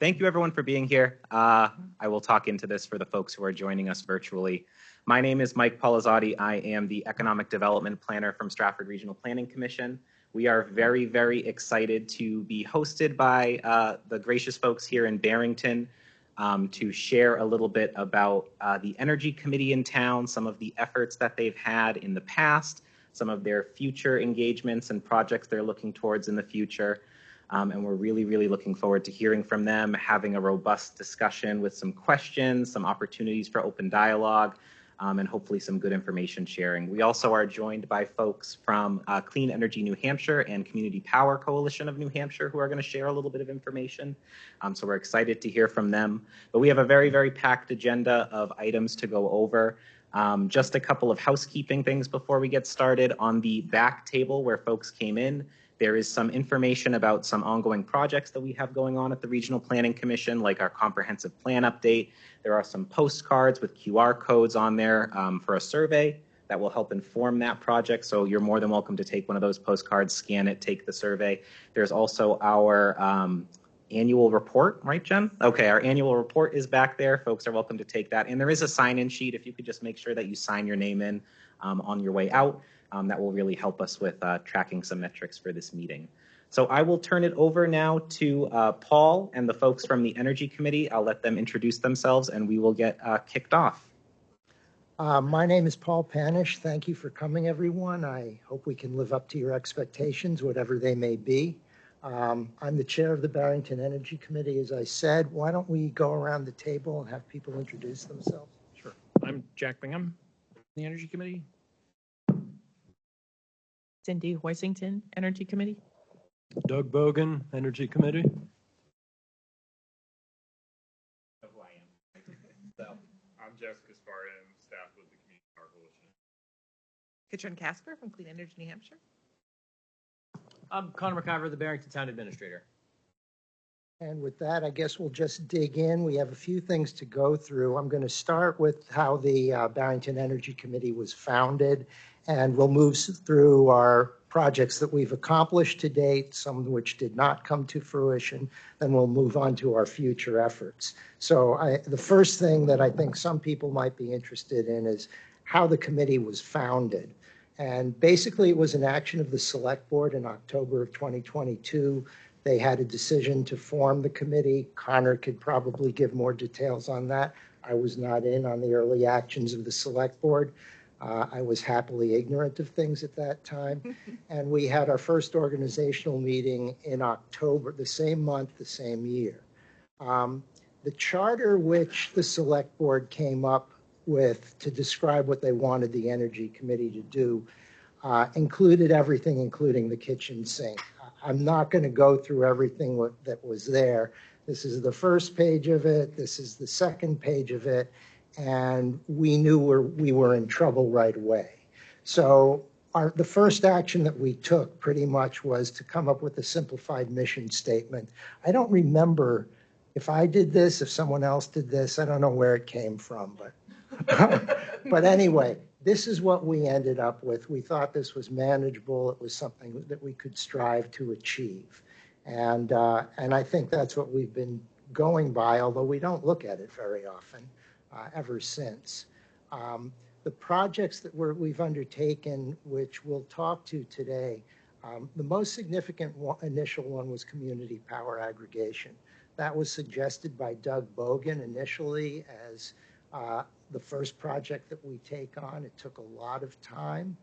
Thank you everyone for being here. I will talk into this for the folks who are joining us virtually. My name is Mike Polizzotti. I am the Economic Development Planner from Strafford Regional Planning Commission. We are very, very excited to be hosted by the gracious folks here in Barrington to share a little bit about the Energy Committee in town, some of the efforts that they've had in the past, some of their future engagements and projects they're looking towards in the future. And we're really, really looking forward to hearing from them, having a robust discussion with some questions, some opportunities for open dialogue, and hopefully some good information sharing. We also are joined by folks from Clean Energy New Hampshire and Community Power Coalition of New Hampshire who are going to share a little bit of information. So we're excited to hear from them. But we have a very, very packed agenda of items to go over. Just a couple of housekeeping things before we get started. On the back table where folks came in, there is some information about some ongoing projects that we have going on at the Regional Planning Commission, like our comprehensive plan update. There are some postcards with QR codes on there for a survey that will help inform that project. So you're more than welcome to take one of those postcards, scan it, take the survey. There's also our annual report, right, Jen? Okay, our annual report is back there. Folks are welcome to take that. And there is a sign-in sheet. If you could just make sure that you sign your name in on your way out. That will really help us with tracking some metrics for this meeting. So I will turn it over now to Paul and the folks from the Energy Committee. I'll let them introduce themselves and we will get kicked off. My name is Paul Panish. Thank you for coming, everyone. I hope we can live up to your expectations, whatever they may be. I'm the chair of the Barrington Energy Committee, as I said. Why don't we go around the table and have people introduce themselves? Sure. I'm Jack Bingham, the Energy Committee. Cindy Hoisington, Energy Committee. Doug Bogan, Energy Committee. I'm Jessica Spartan, staff with the Community Power Coalition. Katrin Casper from Clean Energy New Hampshire. I'm Connor McIver, the Barrington Town Administrator. And with that, I guess we'll just dig in. We have a few things to go through. I'm going to start with how the Barrington Energy Committee was founded, and we'll move through our projects that we've accomplished to date, some of which did not come to fruition. Then we'll move on to our future efforts. So the first thing that I think some people might be interested in is how the committee was founded. And basically, it was an action of the Select Board in October of 2022. They had a decision to form the committee. Connor could probably give more details on that. I was not in on the early actions of the Select Board. I was happily ignorant of things at that time. And we had our first organizational meeting in October, the same month, the same year. The charter which the Select Board came up with to describe what they wanted the Energy Committee to do included everything, including the kitchen sink. I'm not going to go through everything that was there. This is the first page of it. This is the second page of it. And we knew we were in trouble right away. So the first action that we took pretty much was to come up with a simplified mission statement. I don't remember if I did this, if someone else did this. I don't know where it came from, but anyway, this is what we ended up with. We thought this was manageable. It was something that we could strive to achieve. And I think that's what we've been going by, although we don't look at it very often ever since. The projects that we've undertaken, which we'll talk to today, the most significant initial one was community power aggregation. That was suggested by Doug Bogan initially as the first project that we take on. It took a lot of time,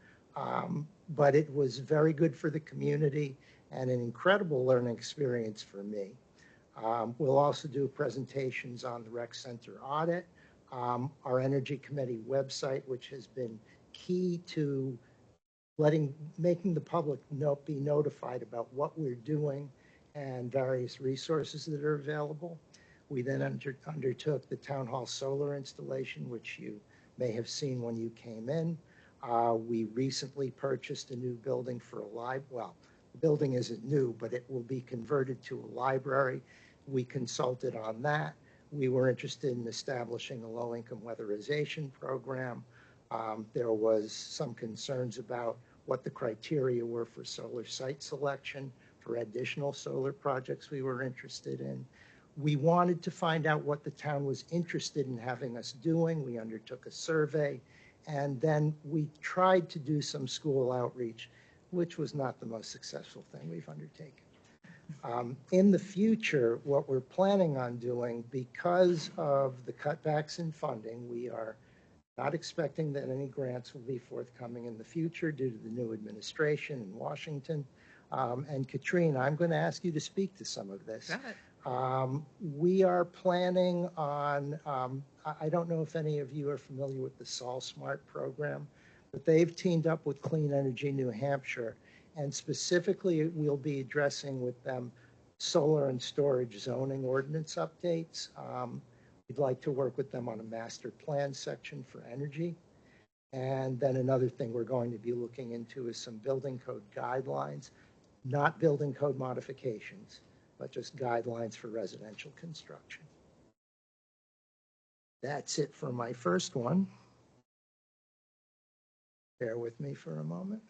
but it was very good for the community and an incredible learning experience for me. We'll also do presentations on the rec center audit, our Energy Committee website, which has been key to making the public be notified about what we're doing and various resources that are available. We then undertook the Town Hall solar installation, which you may have seen when you came in. We recently purchased a new building for a well, the building isn't new, but it will be converted to a library. We consulted on that. We were interested in establishing a low-income weatherization program. There was some concerns about what the criteria were for solar site selection for additional solar projects we were interested in. We wanted to find out what the town was interested in having us doing. We undertook a survey, and then we tried to do some school outreach, which was not the most successful thing we've undertaken. In the future, what we're planning on doing, because of the cutbacks in funding, we are not expecting that any grants will be forthcoming in the future due to the new administration in Washington. And Katrina, I'm going to ask you to speak to some of this. Got it. We are planning on, I don't know if any of you are familiar with the Sol Smart program, but they've teamed up with Clean Energy New Hampshire, and specifically we'll be addressing with them solar and storage zoning ordinance updates. We'd like to work with them on a master plan section for energy. And then another thing we're going to be looking into is some building code guidelines, not building code modifications, but just guidelines for residential construction. That's it for my first one. Bear with me for a moment.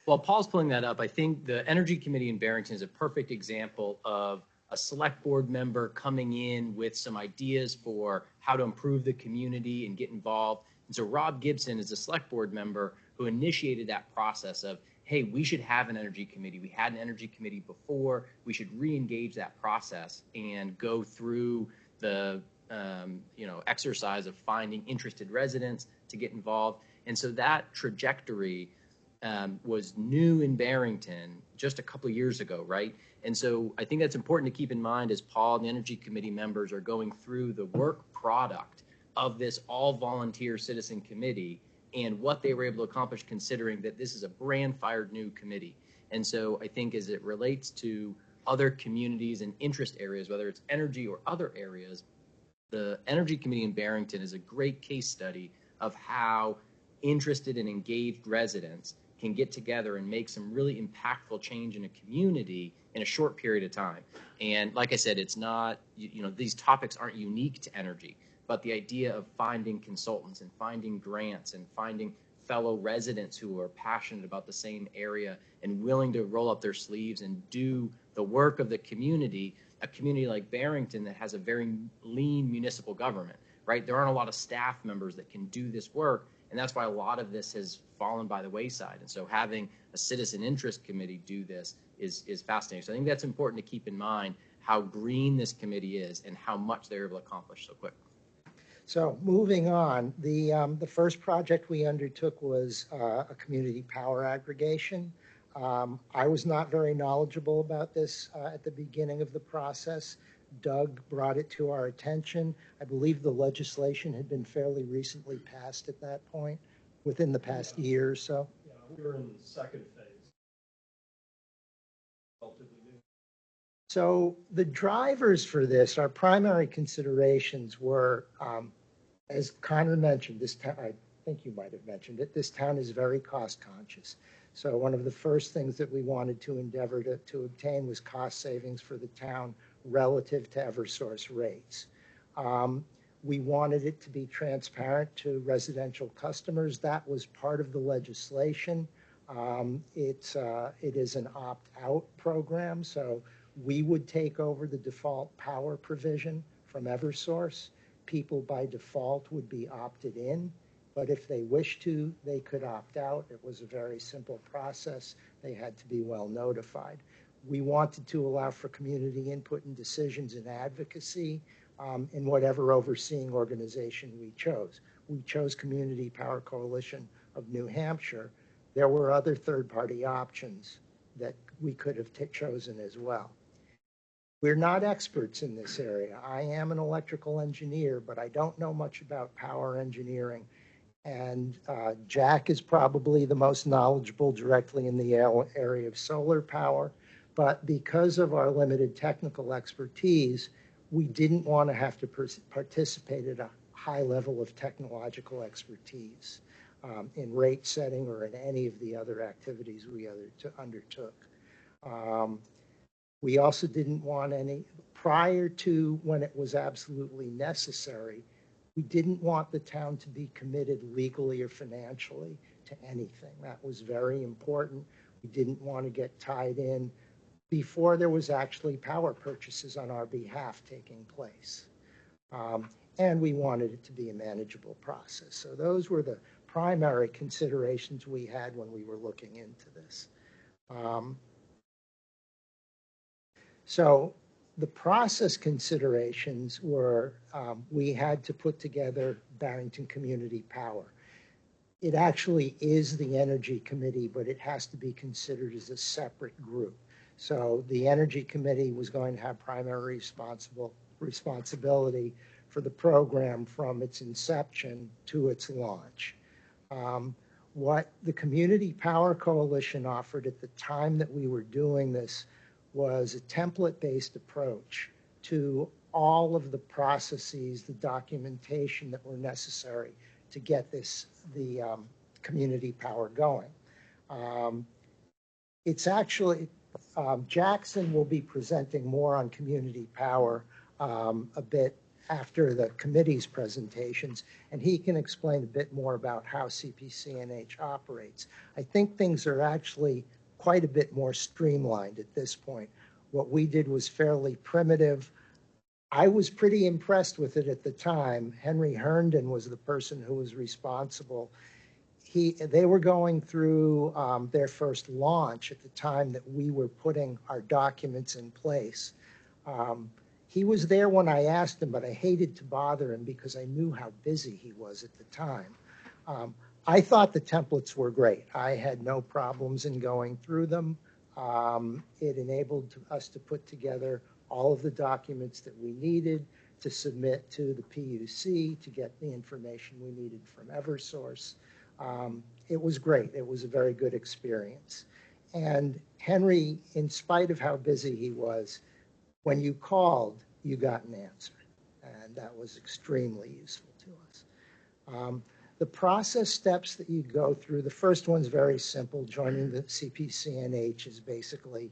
While Paul's pulling that up, I think the Energy Committee in Barrington is a perfect example of a select board member coming in with some ideas for how to improve the community and get involved. And so Rob Gibson is a select board member who initiated that process of, hey, we should have an energy committee. We had an energy committee before. We should re-engage that process and go through the exercise of finding interested residents to get involved. And so that trajectory was new in Barrington just a couple of years ago, right? And so I think that's important to keep in mind as Paul and the Energy Committee members are going through the work product of this all-volunteer citizen committee and what they were able to accomplish considering that this is a brand-fired new committee. And so I think as it relates to other communities and interest areas, whether it's energy or other areas, the Energy Committee in Barrington is a great case study of how interested and engaged residents can get together and make some really impactful change in a community in a short period of time. And like I said, it's not, these topics aren't unique to energy, but the idea of finding consultants and finding grants and finding fellow residents who are passionate about the same area and willing to roll up their sleeves and do the work of the community, a community like Barrington that has a very lean municipal government, right? There aren't a lot of staff members that can do this work. And that's why a lot of this has fallen by the wayside. And so having a citizen interest committee do this is fascinating. So I think that's important to keep in mind how green this committee is and how much they're able to accomplish so quick. So moving on, the first project we undertook was a community power aggregation. I was not very knowledgeable about this at the beginning of the process. Doug brought it to our attention. I believe the legislation had been fairly recently passed at that point, within the past year or so. Yeah, we were in the second phase. Relatively new. So the drivers for this, our primary considerations were, as Connor mentioned, this town, I think you might have mentioned it, this town is very cost conscious. So one of the first things that we wanted to endeavor to obtain was cost savings for the town relative to Eversource rates. We wanted it to be transparent to residential customers. That was part of the legislation. It is an opt-out program, so we would take over the default power provision from Eversource. People by default would be opted in, but if they wish to, they could opt out. It was a very simple process. They had to be well notified. We wanted to allow for community input and decisions and advocacy in whatever overseeing organization we chose. We chose Community Power Coalition of New Hampshire. There were other third-party options that we could have chosen as well. We're not experts in this area. I am an electrical engineer, but I don't know much about power engineering. And Jack is probably the most knowledgeable directly in the area of solar power. But because of our limited technical expertise, we didn't want to have to participate at a high level of technological expertise in rate setting or in any of the other activities we undertook. We also didn't want any, prior to when it was absolutely necessary, we didn't want the town to be committed legally or financially to to anything. That was very important. We didn't want to get tied in before there was actually power purchases on our behalf taking place. And we wanted it to be a manageable process. So those were the primary considerations we had when we were looking into this. So the process considerations were we had to put together Barrington Community Power. It actually is the Energy Committee, but it has to be considered as a separate group. So the Energy Committee was going to have primary responsibility for the program from its inception to its launch. What the Community Power Coalition offered at the time that we were doing this was a template-based approach to all of the processes, the documentation that were necessary to get the community power going. It's actually, Jackson will be presenting more on community power a bit after the committee's presentations, and he can explain a bit more about how CPCNH operates. I think things are actually quite a bit more streamlined at this point. What we did was fairly primitive. I was pretty impressed with it at the time. Henry Herndon was the person who was responsible. They were going through their first launch at the time that we were putting our documents in place. He was there when I asked him, but I hated to bother him because I knew how busy he was at the time. I thought the templates were great. I had no problems in going through them. It enabled us to put together all of the documents that we needed to submit to the PUC to get the information we needed from Eversource. It was great. It was a very good experience. And Henry, in spite of how busy he was, when you called, you got an answer. And that was extremely useful to us. The process steps that you go through, the first one's very simple. Joining the CPCNH is basically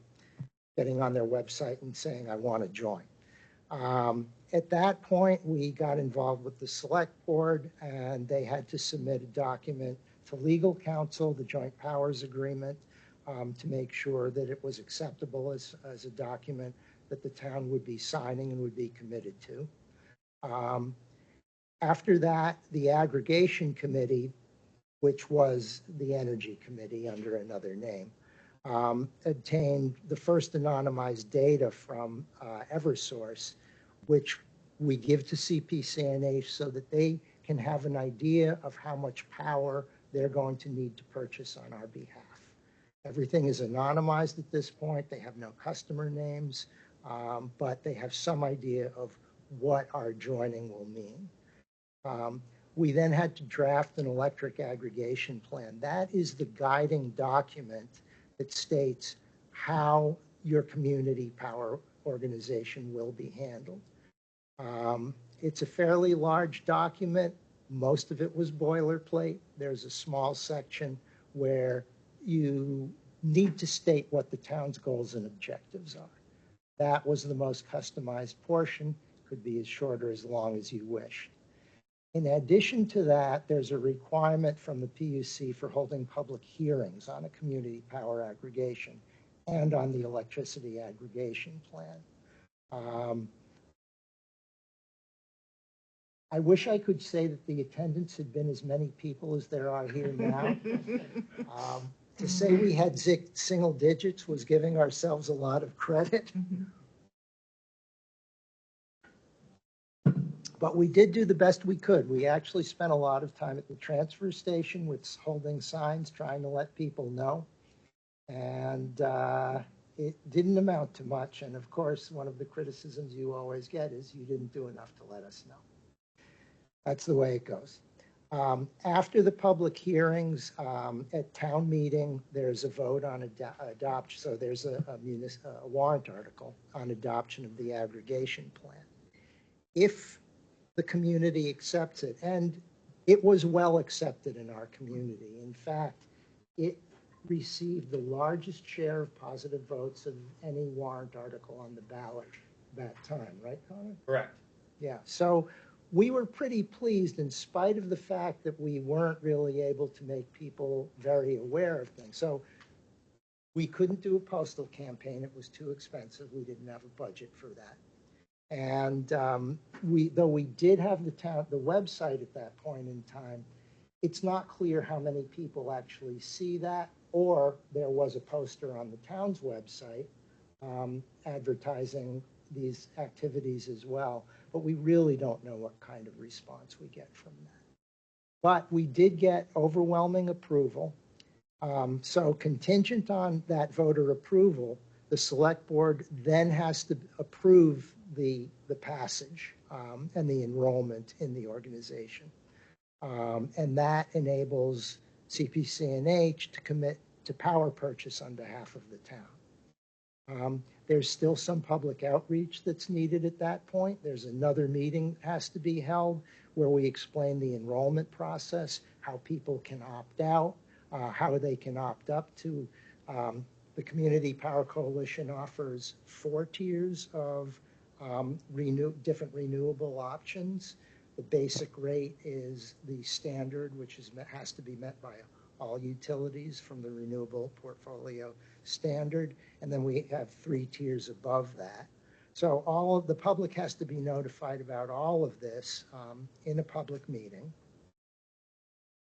getting on their website and saying, I want to join. At that point, we got involved with the select board, and they had to submit a document to legal counsel, the joint powers agreement, to make sure that it was acceptable as a document that the town would be signing and would be committed to. After that, the aggregation committee, which was the Energy Committee under another name, obtained the first anonymized data from Eversource, which we give to CPCNH so that they can have an idea of how much power they're going to need to purchase on our behalf. Everything is anonymized at this point. They have no customer names, but they have some idea of what our joining will mean. We then had to draft an electric aggregation plan. That is the guiding document that states how your community power organization will be handled. It's a fairly large document. Most of it was boilerplate. There's a small section where you need to state what the town's goals and objectives are. That was the most customized portion. Could be as short or as long as you wish. In addition to that, there's a requirement from the PUC for holding public hearings on a community power aggregation and on the electricity aggregation plan. I wish I could say that the attendance had been as many people as there are here now. To say we had single digits was giving ourselves a lot of credit. But we did do the best we could. We actually spent a lot of time at the transfer station with holding signs, trying to let people know. And it didn't amount to much. And of course, one of the criticisms you always get is you didn't do enough to let us know. That's the way it goes. After the public hearings at town meeting, there's a vote on adoption. So there's a warrant article on adoption of the aggregation plan. If the community accepts it, and it was well accepted in our community. In fact, it received the largest share of positive votes of any warrant article on the ballot that time, right, Connor? Correct. Yeah, so we were pretty pleased in spite of the fact that we weren't really able to make people very aware of things. So we couldn't do a postal campaign. It was too expensive. We didn't have a budget for that. And though we did have the website at that point in time, it's not clear how many people actually see that, or there was a poster on the town's website advertising these activities as well, but we really don't know what kind of response we get from that. But we did get overwhelming approval. So contingent on that voter approval, the select board then has to approve the passage and the enrollment in the organization. And that enables CPC&H to commit to power purchase on behalf of the town. There's still some public outreach that's needed at that point. There's another meeting that has to be held where we explain the enrollment process, how people can opt out, how they can opt up to. The Community Power Coalition offers 4 tiers of different renewable options. The basic rate is the standard, which has to be met by all utilities from the renewable portfolio standard, and then we have 3 tiers above that. So all of the public has to be notified about all of this in a public meeting.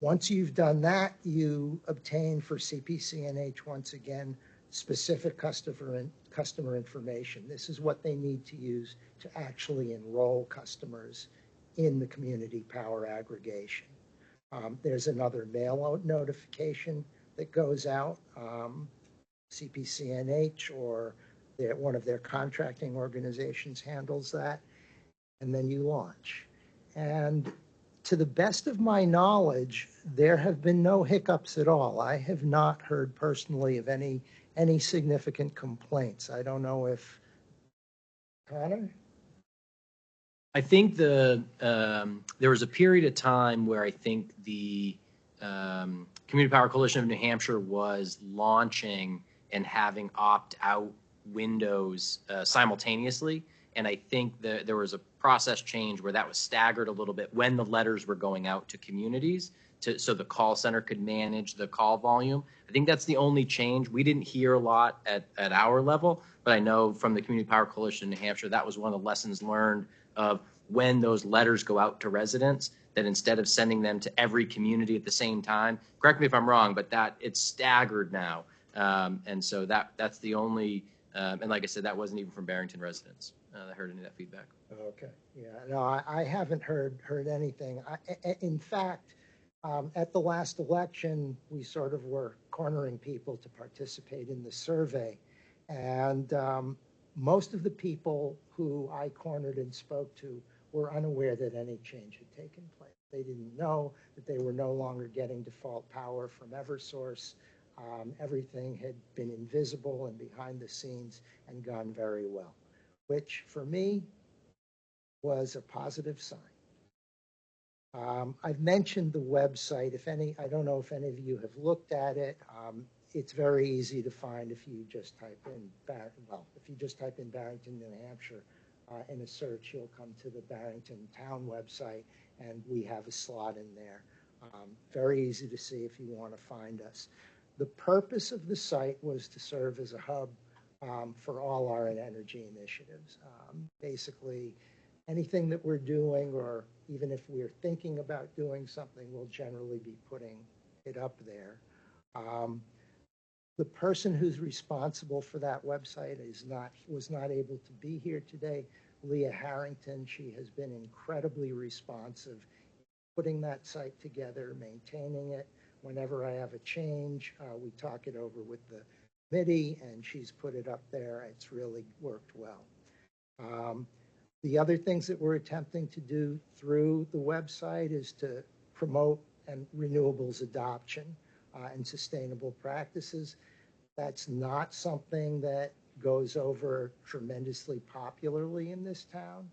Once you've done that, you obtain for CPC&H once again specific customer information. This is what they need to use to actually enroll customers in the community power aggregation. There's another mail-out notification that goes out. CPC&H or one of their contracting organizations handles that, and then you launch. And to the best of my knowledge, there have been no hiccups at all. I have not heard personally of any significant complaints. I don't know if, Connor? I think there was a period of time where I think the Community Power Coalition of New Hampshire was launching and having opt-out windows simultaneously. And I think that there was a process change where that was staggered a little bit when the letters were going out to communities so the call center could manage the call volume. I think that's the only change. We didn't hear a lot at our level, but I know from the Community Power Coalition in New Hampshire, that was one of the lessons learned of when those letters go out to residents, that instead of sending them to every community at the same time, correct me if I'm wrong, but that it's staggered now. And so that's the only, and like I said, that wasn't even from Barrington residents that heard any of that feedback. Okay, yeah, no, I haven't heard anything. In fact, at the last election, we sort of were cornering people to participate in the survey. And most of the people who I cornered and spoke to were unaware that any change had taken place. They didn't know that they were no longer getting default power from Eversource. Everything had been invisible and behind the scenes and gone very well, which for me was a positive sign. I've mentioned the website. I don't know if any of you have looked at it. It's very easy to find if you just type in, Barrington, New Hampshire, in a search, you'll come to the Barrington Town website, and we have a slot in there. Very easy to see if you want to find us. The purpose of the site was to serve as a hub for all our energy initiatives. Basically, anything that we're doing, or even if we're thinking about doing something, we'll generally be putting it up there. The person who's responsible for that website was not able to be here today. Leah Harrington, she has been incredibly responsive, putting that site together, maintaining it. Whenever I have a change, we talk it over with the committee, and she's put it up there. It's really worked well. The other things that we're attempting to do through the website is to promote renewables adoption and sustainable practices. That's not something that goes over tremendously popularly in this town.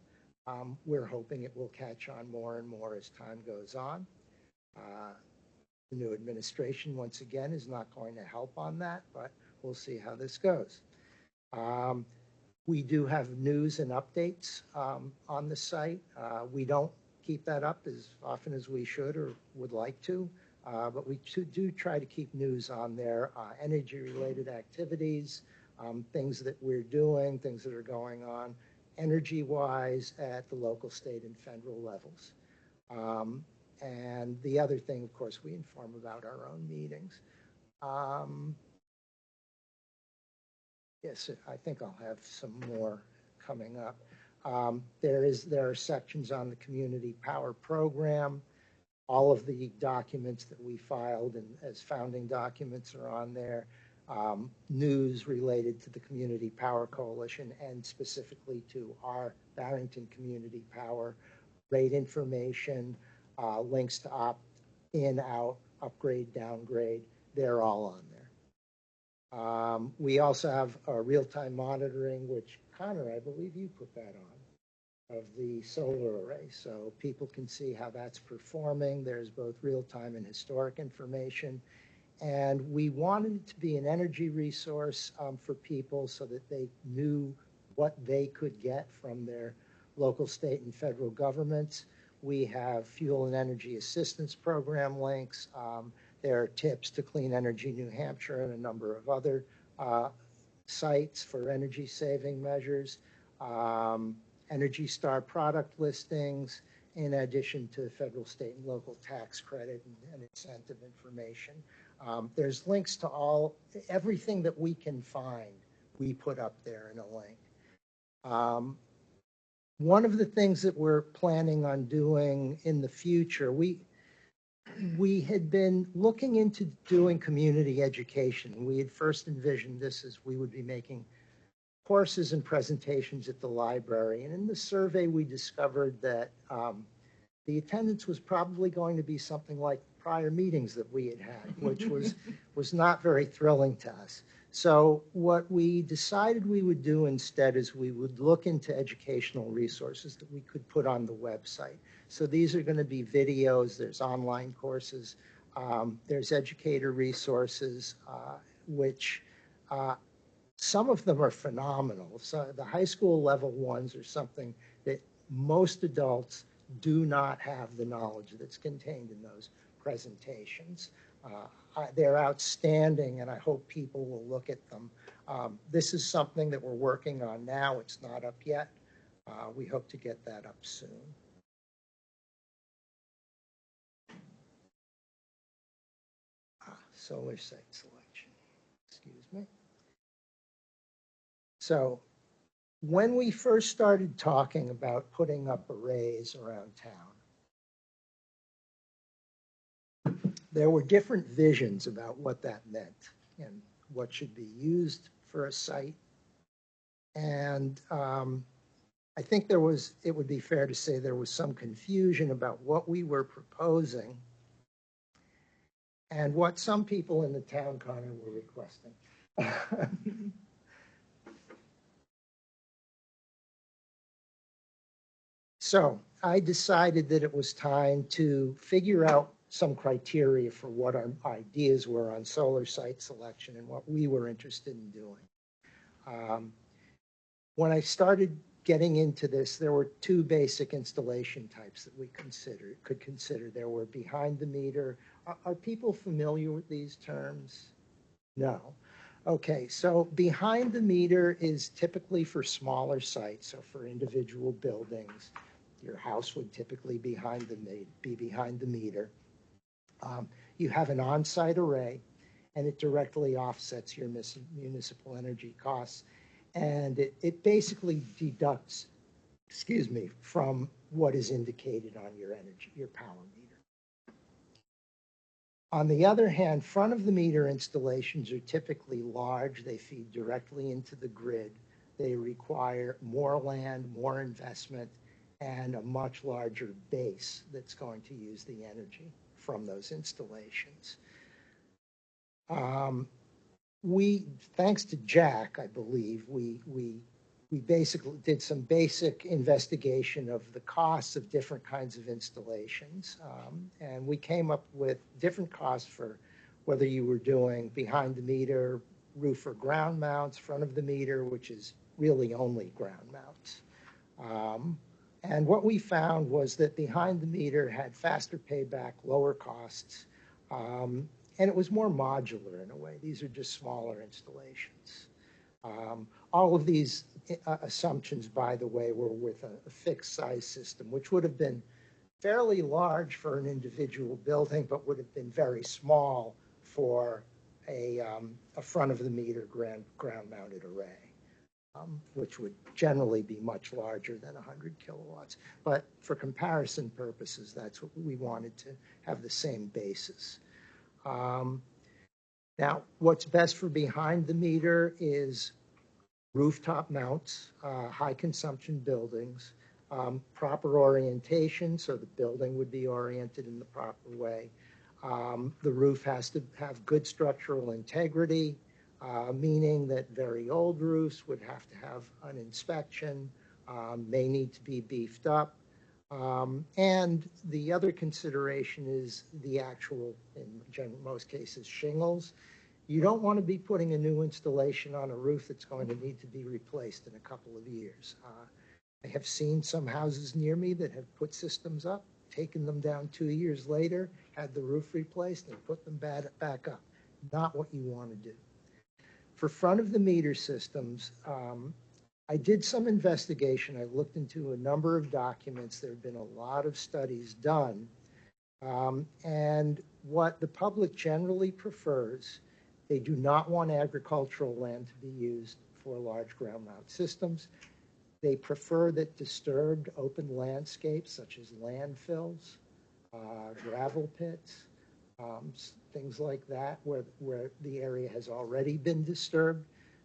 We're hoping it will catch on more and more as time goes on. The new administration, once again, is not going to help on that, but we'll see how this goes. We do have news and updates on the site. We don't keep that up as often as we should or would like to. But we do try to keep news on there, energy-related activities, things that we're doing, things that are going on, energy-wise at the local, state, and federal levels. And the other thing, of course, we inform about our own meetings. Yes, I think I'll have some more coming up. There are sections on the Community Power Program. All of the documents that we filed and as founding documents are on there. News related to the Community Power Coalition and specifically to our Barrington Community Power, rate information, links to opt-in, out, upgrade, downgrade, they're all on there. We also have real-time monitoring, which Connor, I believe you put that on, of the solar array. So people can see how that's performing. There's both real-time and historic information. And we wanted it to be an energy resource for people so that they knew what they could get from their local, state, and federal governments. We have fuel and energy assistance program links. There are tips to Clean Energy New Hampshire and a number of other sites for energy saving measures. Energy Star product listings, in addition to federal, state, and local tax credit and incentive information. There's links to everything that we can find, we put up there in a link. One of the things that we're planning on doing in the future, we had been looking into doing community education. We had first envisioned this as we would be making courses and presentations at the library. And in the survey, we discovered that the attendance was probably going to be something like prior meetings that we had had, which was not very thrilling to us. So what we decided we would do instead is we would look into educational resources that we could put on the website. So these are going to be videos, there's online courses, there's educator resources, which some of them are phenomenal. So the high school level ones are something that most adults do not have the knowledge that's contained in those presentations. They're outstanding, and I hope people will look at them. This is something that we're working on now. It's not up yet. We hope to get that up soon. Solar site selection. Excuse me. So when we first started talking about putting up arrays around town, there were different visions about what that meant and what should be used for a site. And I think it would be fair to say there was some confusion about what we were proposing and what some people in the town, Connor, were requesting. So I decided that it was time to figure out some criteria for what our ideas were on solar site selection and what we were interested in doing. When I started getting into this, there were two basic installation types that we could consider. There were behind the meter. Are people familiar with these terms? No. Okay, so behind the meter is typically for smaller sites, so for individual buildings. Your house would typically be behind the meter. You have an on-site array, and it directly offsets your municipal energy costs. And it basically deducts, from what is indicated on your power meter. On the other hand, front of the meter installations are typically large. They feed directly into the grid. They require more land, more investment, and a much larger base that's going to use the energy from those installations. Thanks to Jack, I believe, we basically did some basic investigation of the costs of different kinds of installations. And we came up with different costs for whether you were doing behind the meter, roof or ground mounts, front of the meter, which is really only ground mounts. And what we found was that behind the meter had faster payback, lower costs, and it was more modular in a way. These are just smaller installations. All of these assumptions, by the way, were with a fixed size system, which would have been fairly large for an individual building, but would have been very small for a front of the meter ground mounted array, which would generally be much larger than 100 kilowatts. But for comparison purposes, that's what we wanted to have the same basis. Now, what's best for behind the meter is rooftop mounts, high consumption buildings, proper orientation, so the building would be oriented in the proper way. The roof has to have good structural integrity, meaning that very old roofs would have to have an inspection, may need to be beefed up. And the other consideration is the actual, in most cases, shingles. You don't want to be putting a new installation on a roof that's going to need to be replaced in a couple of years. I have seen some houses near me that have put systems up, taken them down 2 years later, had the roof replaced, and put them back up. Not what you want to do. For front of the meter systems, I did some investigation. I looked into a number of documents. There have been a lot of studies done. And what the public generally prefers, they do not want agricultural land to be used for large ground mount systems. They prefer that disturbed open landscapes such as landfills, gravel pits, things like that where the area has already been disturbed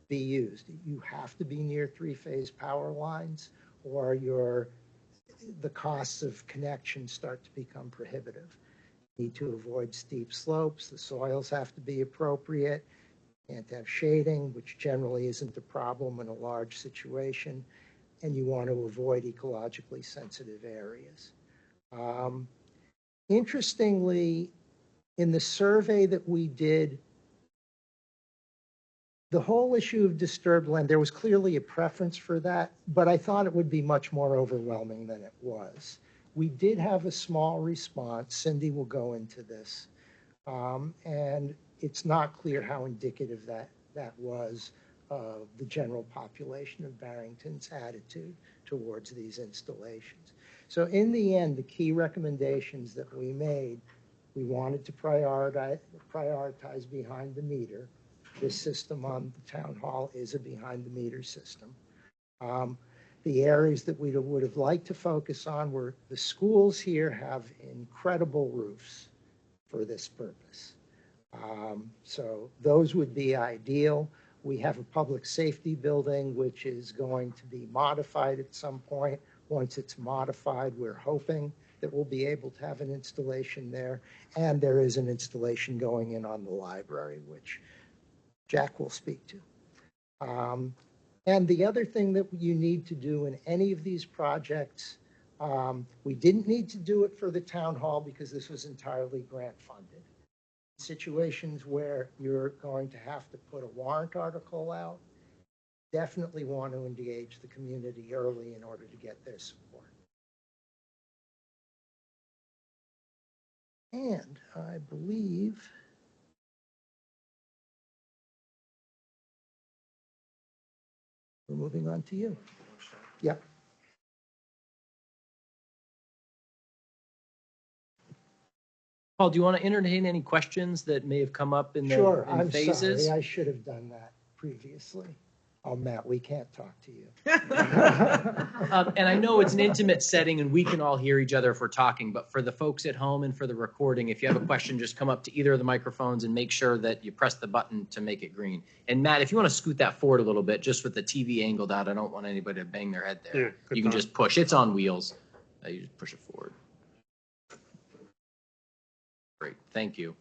be used. You have to be near three-phase power lines or the costs of connection start to become prohibitive. You need to avoid steep slopes. The soils have to be appropriate. Can't have shading, which generally isn't a problem in a large situation. And you want to avoid ecologically sensitive areas. Interestingly, in the survey that we did, the whole issue of disturbed land, there was clearly a preference for that, but I thought it would be much more overwhelming than it was. We did have a small response. Cindy will go into this. And it's not clear how indicative that was of the general population of Barrington's attitude towards these installations. So in the end, the key recommendations that we made, we wanted to prioritize behind the meter. This system on the town hall is a behind the meter system. The areas that we would have liked to focus on were the schools here have incredible roofs for this purpose. So those would be ideal. We have a public safety building, which is going to be modified at some point. Once it's modified, we're hoping that we'll be able to have an installation there. And there is an installation going in on the library, which Jack will speak to. And the other thing that you need to do in any of these projects, we didn't need to do it for the town hall because this was entirely grant funded. Situations where you're going to have to put a warrant article out, definitely want to engage the community early in order to get their support. And I believe we're moving on to you. Yep. Paul, do you want to entertain any questions that may have come up in the Sure, in I'm phases? sorry. I should have done that previously. Oh, Matt, we can't talk to you. And I know it's an intimate setting and we can all hear each other if we're talking, but for the folks at home and for the recording, if you have a question, just come up to either of the microphones and make sure that you press the button to make it green. And Matt, if you want to scoot that forward a little bit, just with the TV angled out, I don't want anybody to bang their head there. Yeah, good You can thought. just push. It's on wheels. You just push it forward. Great, thank you.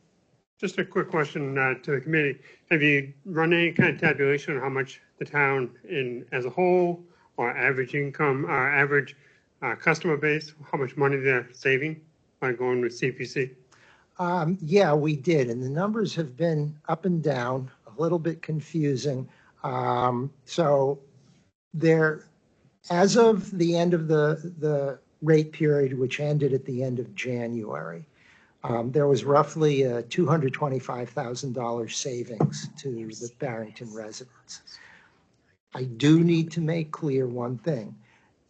Just a quick question to the committee. Have you run any kind of tabulation on how much the town as a whole or average income, average customer base, how much money they're saving by going with CPC? Yeah, we did. And the numbers have been up and down, a little bit confusing. So As of the end of the rate period, which ended at the end of January, there was roughly a $225,000 savings to the Barrington residents. I do need to make clear one thing.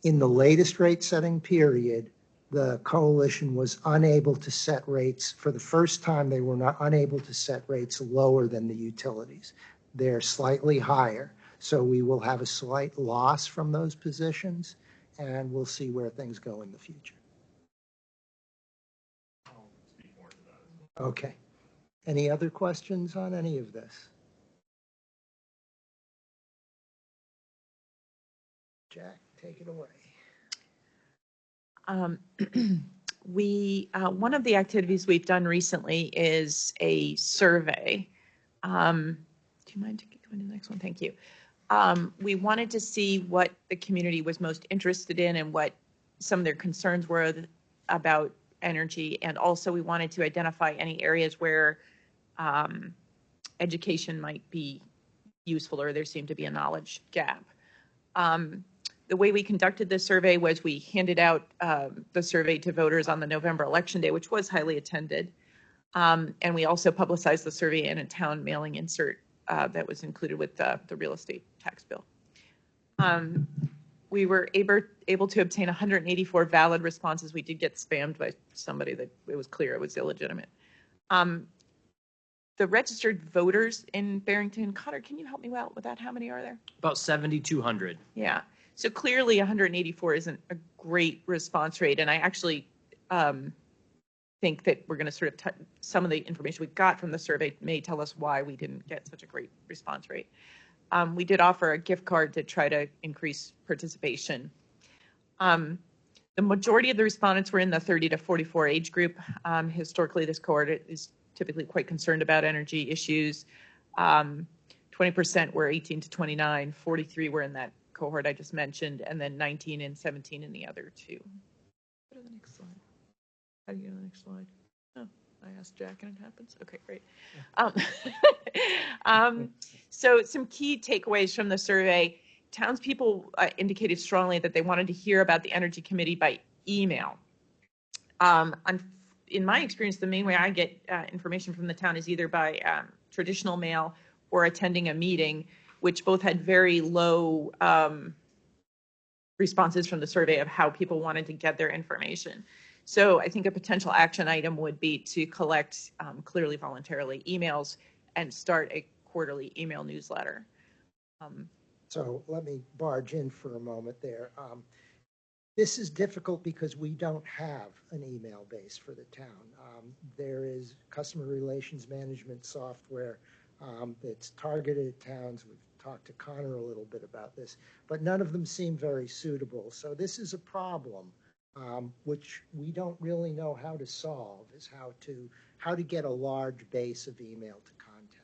In the latest rate setting period, the coalition was unable to set rates. For the first time, they were not unable to set rates lower than the utilities. They're slightly higher. So we will have a slight loss from those positions, and we'll see where things go in the future. I'll speak more to that. Okay. Any other questions on any of this? Jack, take it away. One of the activities we've done recently is a survey. Do you mind going to the next one? Thank you. We wanted to see what the community was most interested in and what some of their concerns were about energy. And also we wanted to identify any areas where education might be useful or there seemed to be a knowledge gap. The way we conducted this survey was we handed out the survey to voters on the November election day, which was highly attended. And we also publicized the survey in a town mailing insert that was included with the real estate tax bill. We were able to obtain 184 valid responses. We did get spammed by somebody that it was clear it was illegitimate. The registered voters in Barrington, Cotter, can you help me out with that? How many are there? About 7,200. Yeah. So clearly 184 isn't a great response rate. And I actually think that we're going to sort of some of the information we got from the survey may tell us why we didn't get such a great response rate. We did offer a gift card to try to increase participation. The majority of the respondents were in the 30 to 44 age group. Historically, this cohort is typically quite concerned about energy issues. 20% were 18 to 29, 43 were in that cohort I just mentioned, and then 19 and 17 in the other two. Go to the next slide. How do you go to the next slide? Oh, I asked Jack and it happens. Okay, great. So some key takeaways from the survey. Townspeople indicated strongly that they wanted to hear about the Energy Committee by email. In my experience, the main way I get information from the town is either by traditional mail or attending a meeting, which both had very low responses from the survey of how people wanted to get their information. So I think a potential action item would be to collect clearly voluntarily emails and start a quarterly email newsletter. So let me barge in for a moment there. This is difficult because we don't have an email base for the town. There is customer relations management software that's targeted at towns. We've talked to Connor a little bit about this, but none of them seem very suitable. So this is a problem which we don't really know how to solve, is how to get a large base of email to contact.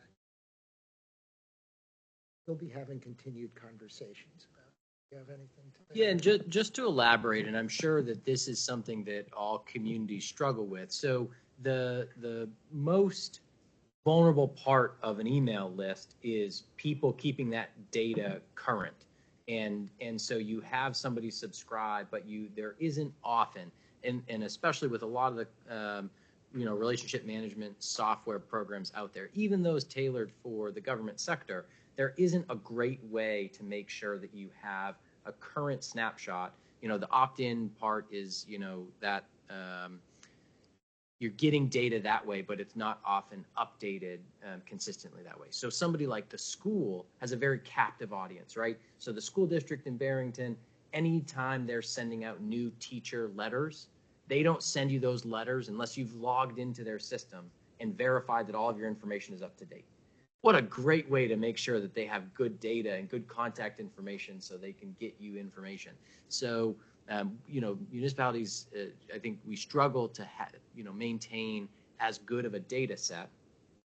We'll be having continued conversations about it. Do you have anything to say? Yeah, and just to elaborate, and I'm sure that this is something that all communities struggle with. So the most vulnerable part of an email list is people keeping that data current. And so you have somebody subscribe, but there isn't often, and especially with a lot of the relationship management software programs out there, even those tailored for the government sector, there isn't a great way to make sure that you have a current snapshot. The opt-in part is that you're getting data that way, but it's not often updated consistently that way. So somebody like the school has a very captive audience, right? So the school district in Barrington, anytime they're sending out new teacher letters, they don't send you those letters unless you've logged into their system and verified that all of your information is up to date. What a great way to make sure that they have good data and good contact information so they can get you information. So municipalities, I think we struggle to maintain as good of a data set,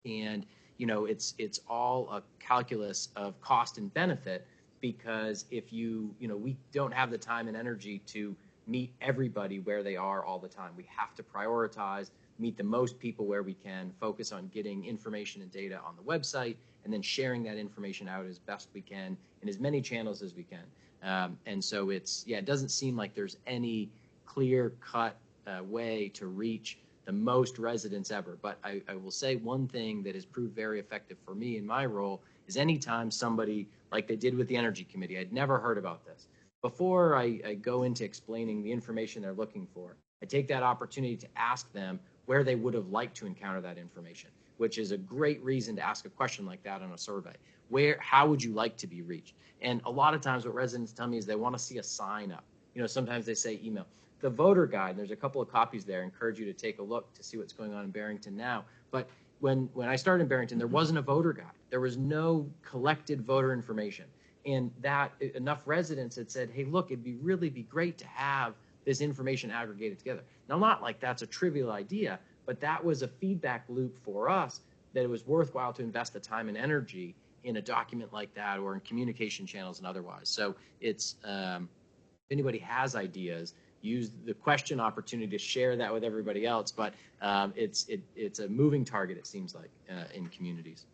and it's all a calculus of cost and benefit, because if we don't have the time and energy to meet everybody where they are all the time. We have to prioritize meet the most people where we can, focus on getting information and data on the website, and then sharing that information out as best we can in as many channels as we can. And so it doesn't seem like there's any clear-cut way to reach the most residents ever. But I will say one thing that has proved very effective for me in my role is anytime somebody, like they did with the Energy Committee, I'd never heard about this. Before I go into explaining the information they're looking for, I take that opportunity to ask them where they would have liked to encounter that information, which is a great reason to ask a question like that on a survey. How would you like to be reached? And a lot of times what residents tell me is they want to see a sign up. Sometimes they say email. The voter guide, there's a couple of copies there. I encourage you to take a look to see what's going on in Barrington now. But when I started in Barrington, there wasn't a voter guide. There was no collected voter information. And that enough residents had said, hey, look, it'd really be great to have this information aggregated together. Now, not like that's a trivial idea, but that was a feedback loop for us that it was worthwhile to invest the time and energy in a document like that or in communication channels and otherwise. So it's, if anybody has ideas, use the question opportunity to share that with everybody else. But it's a moving target, it seems like, in communities.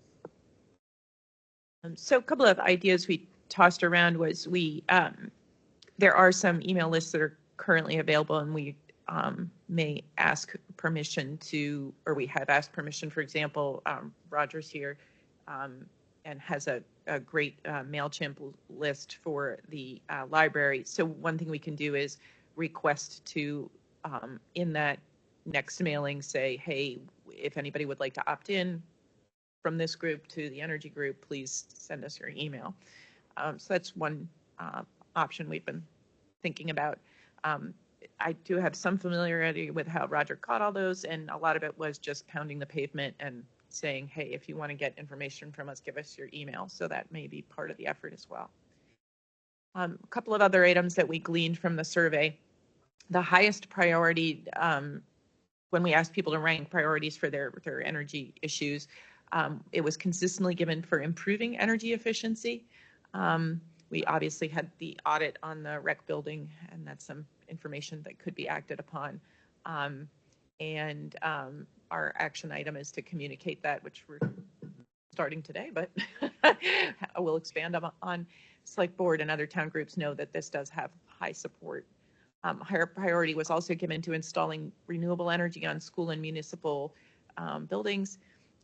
So a couple of ideas we tossed around was there are some email lists that are currently available, and we may ask permission to, or we have asked permission. For example, Roger's here and has a great MailChimp list for the library. So one thing we can do is request to, in that next mailing, say, hey, if anybody would like to opt in from this group to the energy group, please send us your email. So that's one option we've been thinking about. I do have some familiarity with how Roger caught all those, and a lot of it was just pounding the pavement and saying, hey, if you want to get information from us, give us your email. So that may be part of the effort as well. A couple of other items that we gleaned from the survey. The highest priority, when we asked people to rank priorities for their energy issues, it was consistently given for improving energy efficiency. We obviously had the audit on the rec building, and that's some information that could be acted upon. Our action item is to communicate that, which we're starting today, but we'll expand on. Select board and other town groups know that this does have high support. Higher priority was also given to installing renewable energy on school and municipal buildings.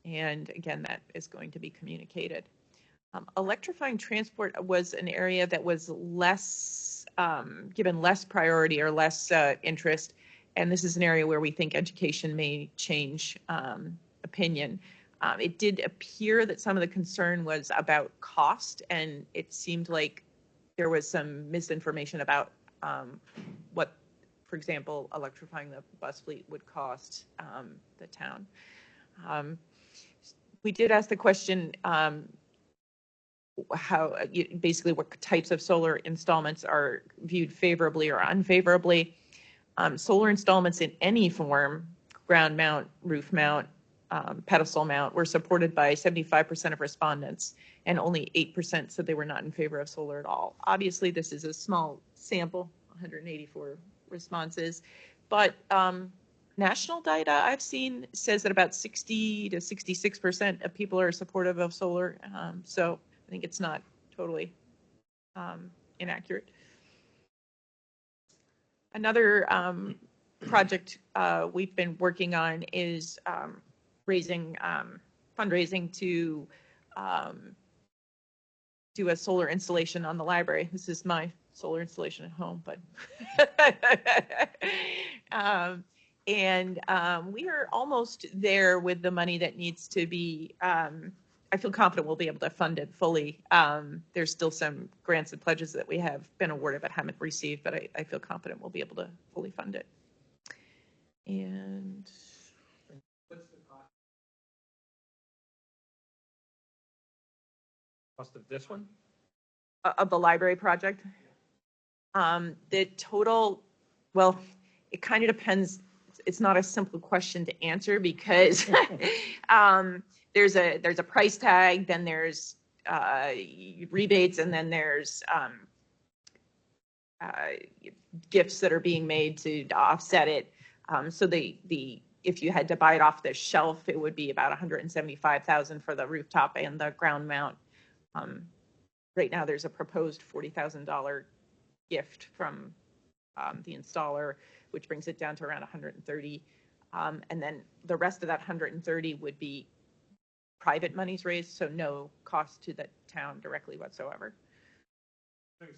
And again, that is going to be communicated. Electrifying transport was an area that was less given less priority or less interest. And this is an area where we think education may change opinion. It did appear that some of the concern was about cost, and it seemed like there was some misinformation about what, for example, electrifying the bus fleet would cost the town. We did ask the question, basically what types of solar installments are viewed favorably or unfavorably. Solar installments in any form, ground mount, roof mount, pedestal mount, were supported by 75% of respondents, and only 8% said they were not in favor of solar at all. Obviously, this is a small sample, 184 responses, but national data I've seen says that about 60 to 66% of people are supportive of solar. So I think it's not totally inaccurate. Another project we've been working on is fundraising to do a solar installation on the library. This is my solar installation at home, but we are almost there with the money that needs to be. I feel confident we'll be able to fund it fully. There's still some grants and pledges that we have been awarded but haven't received, but I feel confident we'll be able to fully fund it. And What's the cost of this one? Of the library project? The total, well, it kind of depends. It's not a simple question to answer because there's a price tag, then there's rebates, and then there's gifts that are being made to offset it. So the if you had to buy it off the shelf, it would be about $175,000 for the rooftop and the ground mount. Right now, there's a proposed $40,000 gift from the installer, which brings it down to around 130. And then the rest of that 130 would be private monies raised, so no cost to the town directly whatsoever. What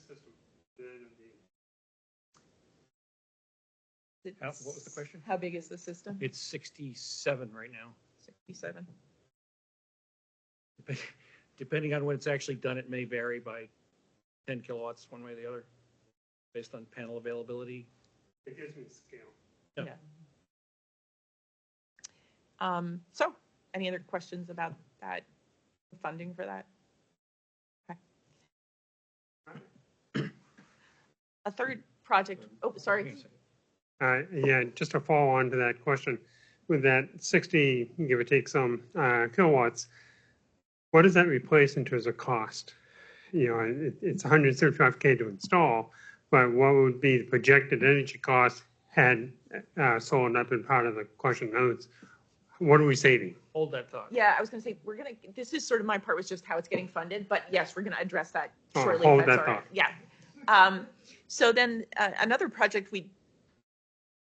was the question? How big is the system? It's 67 right now. 67. Depending on when it's actually done, it may vary by 10 kilowatts one way or the other, based on panel availability. It gives me scale. Yeah. So, any other questions about that, funding for that? Okay. A third project, oh, sorry. Yeah, just to follow on to that question, with that 60, give or take some kilowatts, what does that replace in terms of cost? You know, it's $135K to install, but what would be the projected energy cost had solar not been part of the question? In other words, what are we saving? Hold that thought. Yeah, I was going to say, this is sort of my part was just how it's getting funded, but yes, we're going to address that Oh, shortly. hold if that's that all right. thought. Yeah. So then another project we've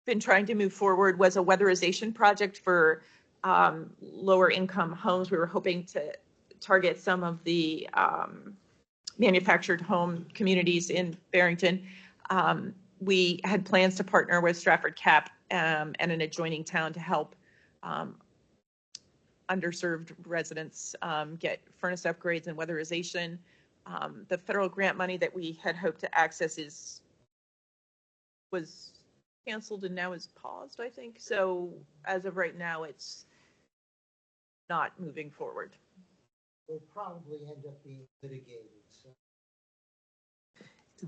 been trying to move forward was a weatherization project for lower income homes. We were hoping to target some of the manufactured home communities in Barrington. We had plans to partner with Strafford Cap and an adjoining town to help underserved residents get furnace upgrades and weatherization. The federal grant money that we had hoped to access was canceled and now is paused, I think. So as of right now, it's not moving forward. Will probably end up being litigated. So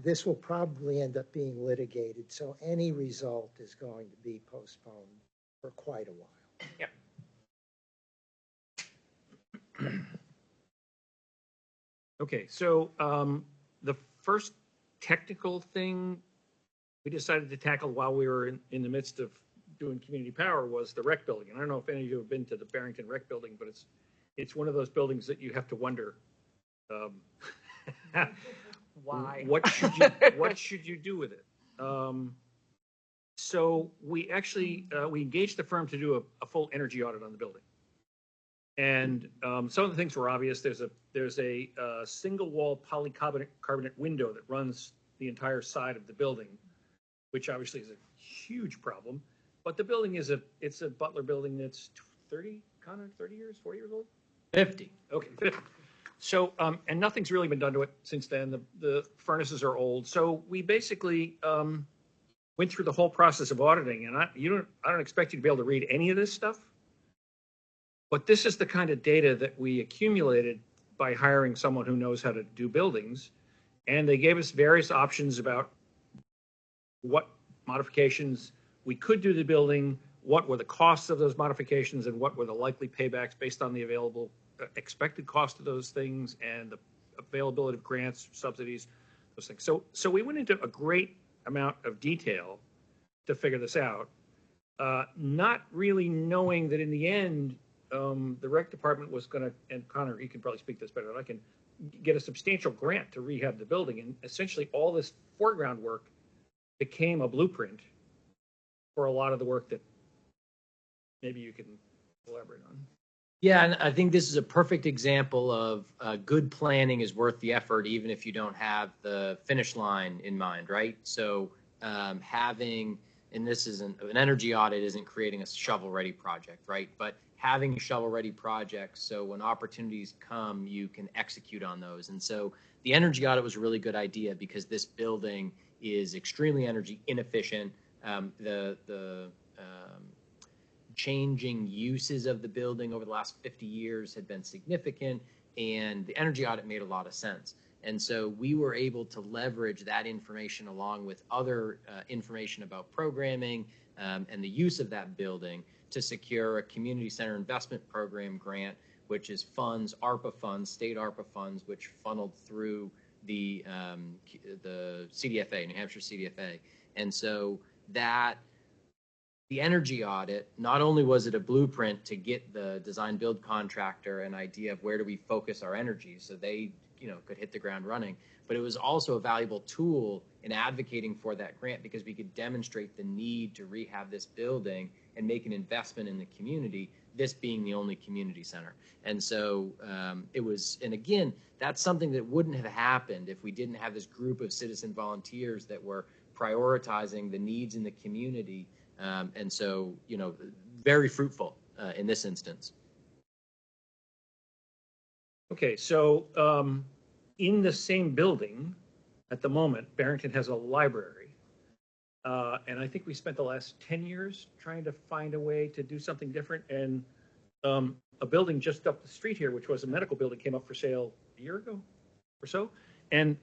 this will probably end up being litigated. So any result is going to be postponed for quite a while. Yep. Okay, so the first technical thing we decided to tackle while we were in the midst of doing community power was the rec building. And I don't know if any of you have been to the Barrington rec building, but it's one of those buildings that you have to wonder, Why? what should you do with it? So we actually we engaged the firm to do a full energy audit on the building. And some of the things were obvious. There's a single wall polycarbonate window that runs the entire side of the building, which obviously is a huge problem. But the building it's a Butler building that's 30 years, 40 years old? 50. Okay, 50. So, and nothing's really been done to it since then. The furnaces are old. So we basically went through the whole process of auditing, and I don't expect you to be able to read any of this stuff. But this is the kind of data that we accumulated by hiring someone who knows how to do buildings. And they gave us various options about what modifications we could do to the building, what were the costs of those modifications, and what were the likely paybacks based on the available expected cost of those things and the availability of grants, subsidies, those things. So we went into a great amount of detail to figure this out, not really knowing that in the end, the rec department was going to, and Connor, you can probably speak this better than I can, get a substantial grant to rehab the building. And essentially all this foreground work became a blueprint for a lot of the work that maybe you can elaborate on. Yeah, and I think this is a perfect example of good planning is worth the effort, even if you don't have the finish line in mind, right? So having, and this isn't, an energy audit isn't creating a shovel-ready project, right? But having shovel-ready projects, so when opportunities come, you can execute on those. And so the energy audit was a really good idea because this building is extremely energy inefficient. The changing uses of the building over the last 50 years had been significant, and the energy audit made a lot of sense. And so we were able to leverage that information along with other information about programming and the use of that building to secure a community center investment program grant, which is funds, ARPA funds, state ARPA funds, which funneled through the CDFA, New Hampshire CDFA. And so that the energy audit, not only was it a blueprint to get the design build contractor an idea of where do we focus our energy so they, could hit the ground running, but it was also a valuable tool in advocating for that grant because we could demonstrate the need to rehab this building and make an investment in the community, this being the only community center. And so it was, and again, that's something that wouldn't have happened if we didn't have this group of citizen volunteers that were prioritizing the needs in the community. And so, very fruitful in this instance. Okay, so in the same building at the moment, Barrington has a library. And I think we spent the last 10 years trying to find a way to do something different. And a building just up the street here, which was a medical building, came up for sale a year ago or so. And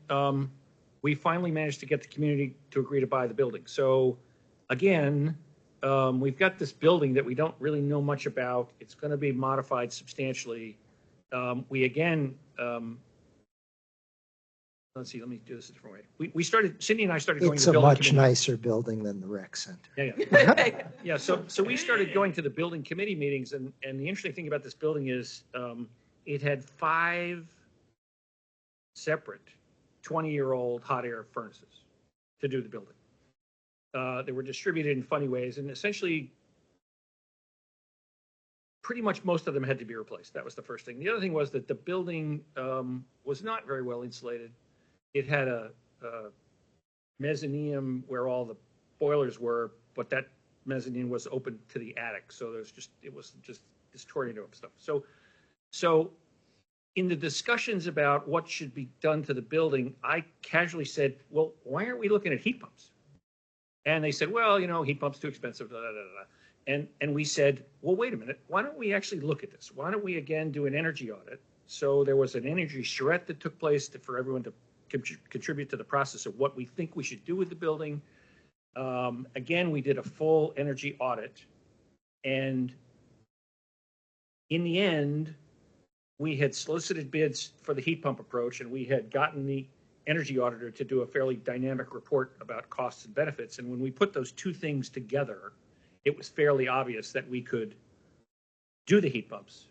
we finally managed to get the community to agree to buy the building. So again, we've got this building that we don't really know much about. It's going to be modified substantially. We again, let's see, let me do this a different way. We started, Cindy and I started going to the building committee. It's a much nicer building than the rec center. Yeah. Yeah, so we started going to the building committee meetings, and the interesting thing about this building is it had 5 separate 20-year-old hot air furnaces to do the building. They were distributed in funny ways, and essentially pretty much most of them had to be replaced. That was the first thing. The other thing was that the building was not very well insulated. It had a mezzanine where all the boilers were, but that mezzanine was open to the attic. So it was just this tornado of stuff. So in the discussions about what should be done to the building, I casually said, well, why aren't we looking at heat pumps? And they said, well, heat pumps too expensive, da, da, da, da. And we said, well, wait a minute, why don't we actually look at this? Why don't we again do an energy audit? So there was an energy charrette that took place for everyone to contribute to the process of what we think we should do with the building. Again, we did a full energy audit. And in the end, we had solicited bids for the heat pump approach, and we had gotten the energy auditor to do a fairly dynamic report about costs and benefits. And when we put those two things together, it was fairly obvious that we could do the heat pumps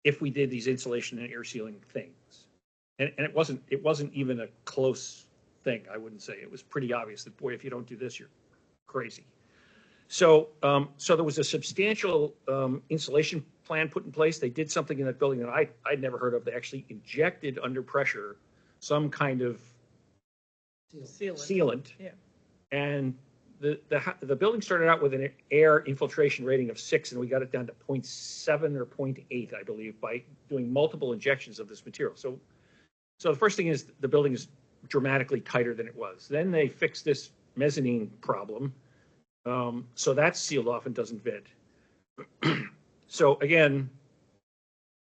if we did these insulation and air sealing things. And it wasn't even a close thing, I wouldn't say. It was pretty obvious that, boy, if you don't do this, you're crazy. So there was a substantial insulation plan put in place. They did something in that building that I'd never heard of. They actually injected under pressure some kind of sealant. Yeah. And the building started out with an air infiltration rating of 6, and we got it down to 0.7 or 0.8, I believe, by doing multiple injections of this material. So the first thing is the building is dramatically tighter than it was. Then they fixed this mezzanine problem. So that's sealed off and doesn't vent. So again,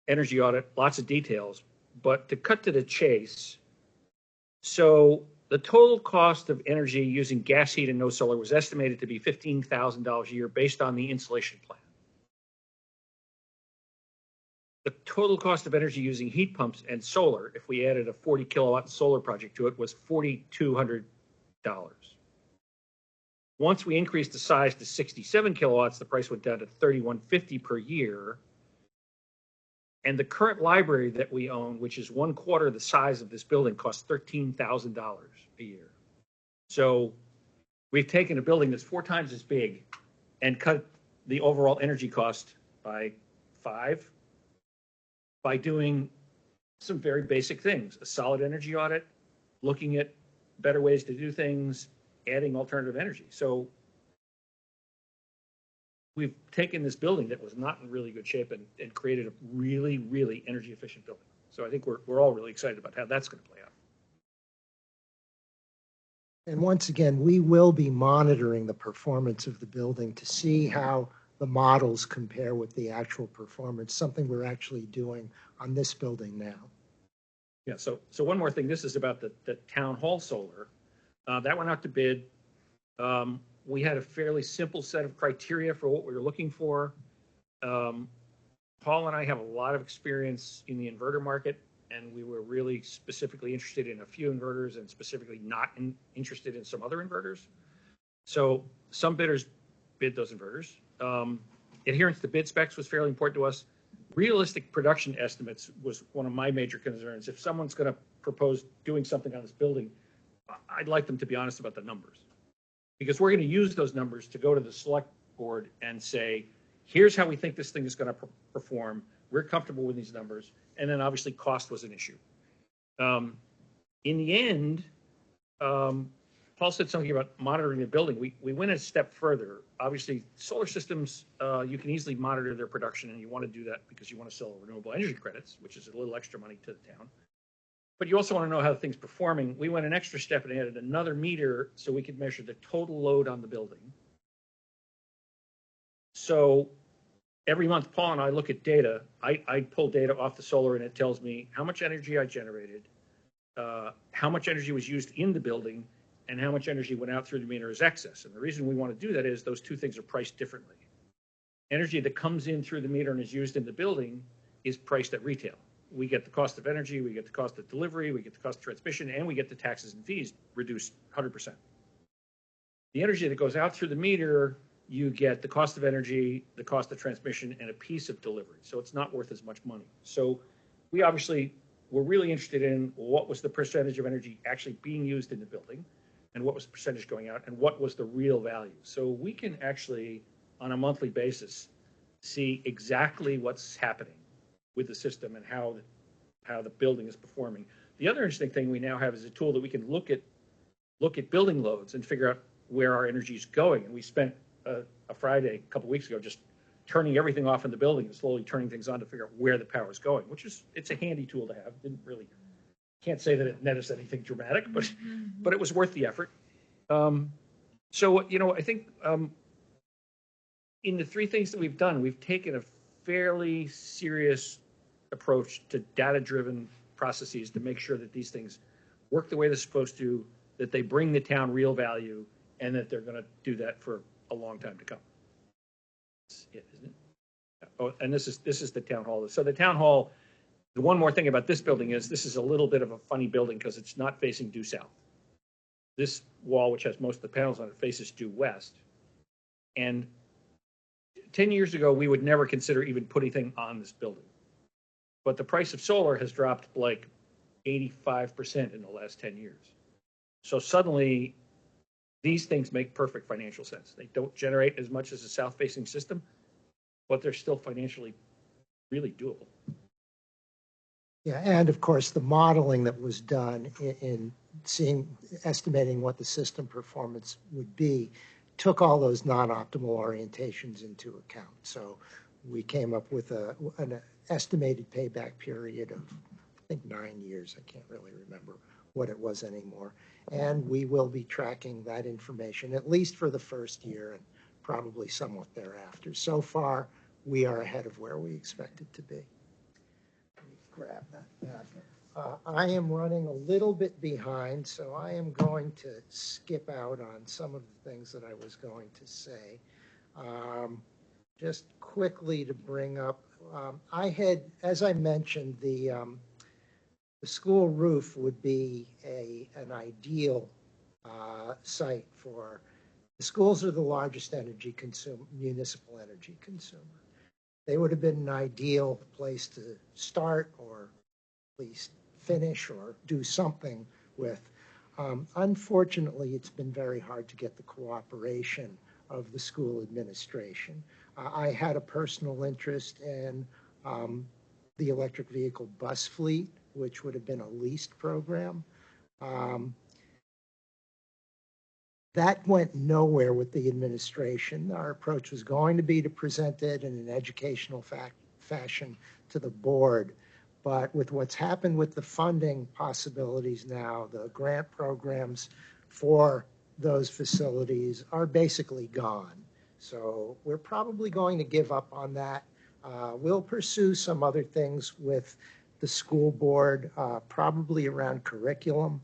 energy audit, lots of details, but to cut to the chase, so the total cost of energy using gas heat and no solar was estimated to be $15,000 a year based on the insulation plan. The total cost of energy using heat pumps and solar, if we added a 40 kilowatt solar project to it, was $4,200. Once we increased the size to 67 kilowatts, the price went down to $3,150 per year. And the current library that we own, which is 1/4 the size of this building, costs $13,000 a year. So we've taken a building that's 4 times as big and cut the overall energy cost by 5 by doing some very basic things: a solid energy audit, looking at better ways to do things, adding alternative energy. So we've taken this building that was not in really good shape and created a really, really energy efficient building. So I think we're all really excited about how that's going to play out. And once again, we will be monitoring the performance of the building to see how the models compare with the actual performance, something we're actually doing on this building now. Yeah, so one more thing. This is about the town hall solar. That went out to bid. We had a fairly simple set of criteria for what we were looking for. Paul and I have a lot of experience in the inverter market, and we were really specifically interested in a few inverters and specifically not interested in some other inverters. So some bidders bid those inverters. Adherence to bid specs was fairly important to us. Realistic production estimates was one of my major concerns. If someone's going to propose doing something on this building, I'd like them to be honest about the numbers, because we're going to use those numbers to go to the select board and say, here's how we think this thing is going to perform. We're comfortable with these numbers. And then obviously cost was an issue. In the end, Paul said something about monitoring the building. We went a step further. Obviously, solar systems, you can easily monitor their production, and you want to do that because you want to sell renewable energy credits, which is a little extra money to the town. But you also want to know how the thing's performing. We went an extra step and added another meter so we could measure the total load on the building. So every month, Paul and I look at data. I pull data off the solar, and it tells me how much energy I generated, how much energy was used in the building, and how much energy went out through the meter as excess. And the reason we want to do that is those two things are priced differently. Energy that comes in through the meter and is used in the building is priced at retail. We get the cost of energy, we get the cost of delivery, we get the cost of transmission, and we get the taxes and fees reduced 100%. The energy that goes out through the meter, you get the cost of energy, the cost of transmission, and a piece of delivery. So it's not worth as much money. So we obviously were really interested in what was the percentage of energy actually being used in the building, and what was the percentage going out, and what was the real value. So we can actually, on a monthly basis, see exactly what's happening with the system and how the building is performing. The other interesting thing we now have is a tool that we can look at building loads and figure out where our energy is going. And we spent a Friday a couple weeks ago just turning everything off in the building and slowly turning things on to figure out where the power is going, which is, it's a handy tool to have. Can't say that it net us anything dramatic, but it was worth the effort. So, you know, I think in the three things that we've done, we've taken a fairly serious approach to data-driven processes to make sure that these things work the way they're supposed to, that they bring the town real value, and that they're going to do that for a long time to come. That's it, isn't it? Oh, and this is the town hall. So the town hall, the one more thing about this building is this is a little bit of a funny building because it's not facing due south. This wall, which has most of the panels on it, faces due west. And 10 years ago, we would never consider even putting anything on this building. But the price of solar has dropped like 85% in the last 10 years. So suddenly, these things make perfect financial sense. They don't generate as much as a south-facing system, but they're still financially really doable. Yeah, and of course, the modeling that was done in estimating what the system performance would be took all those non-optimal orientations into account. So we came up with an estimated payback period of, I think, 9 years. I can't really remember what it was anymore. And we will be tracking that information, at least for the first year and probably somewhat thereafter. So far, we are ahead of where we expected to be. Grab that back. I am running a little bit behind, so I am going to skip out on some of the things that I was going to say. Just quickly to bring up, I had, as I mentioned, the school roof would be an ideal site for, the schools are the largest municipal energy consumer. They would have been an ideal place to start, or at least finish, or do something with. Unfortunately, it's been very hard to get the cooperation of the school administration. I had a personal interest in the electric vehicle bus fleet, which would have been a leased program. That went nowhere with the administration. Our approach was going to be to present it in an educational fashion to the board. But with what's happened with the funding possibilities now, the grant programs for those facilities are basically gone. So we're probably going to give up on that. We'll pursue some other things with the school board, probably around curriculum.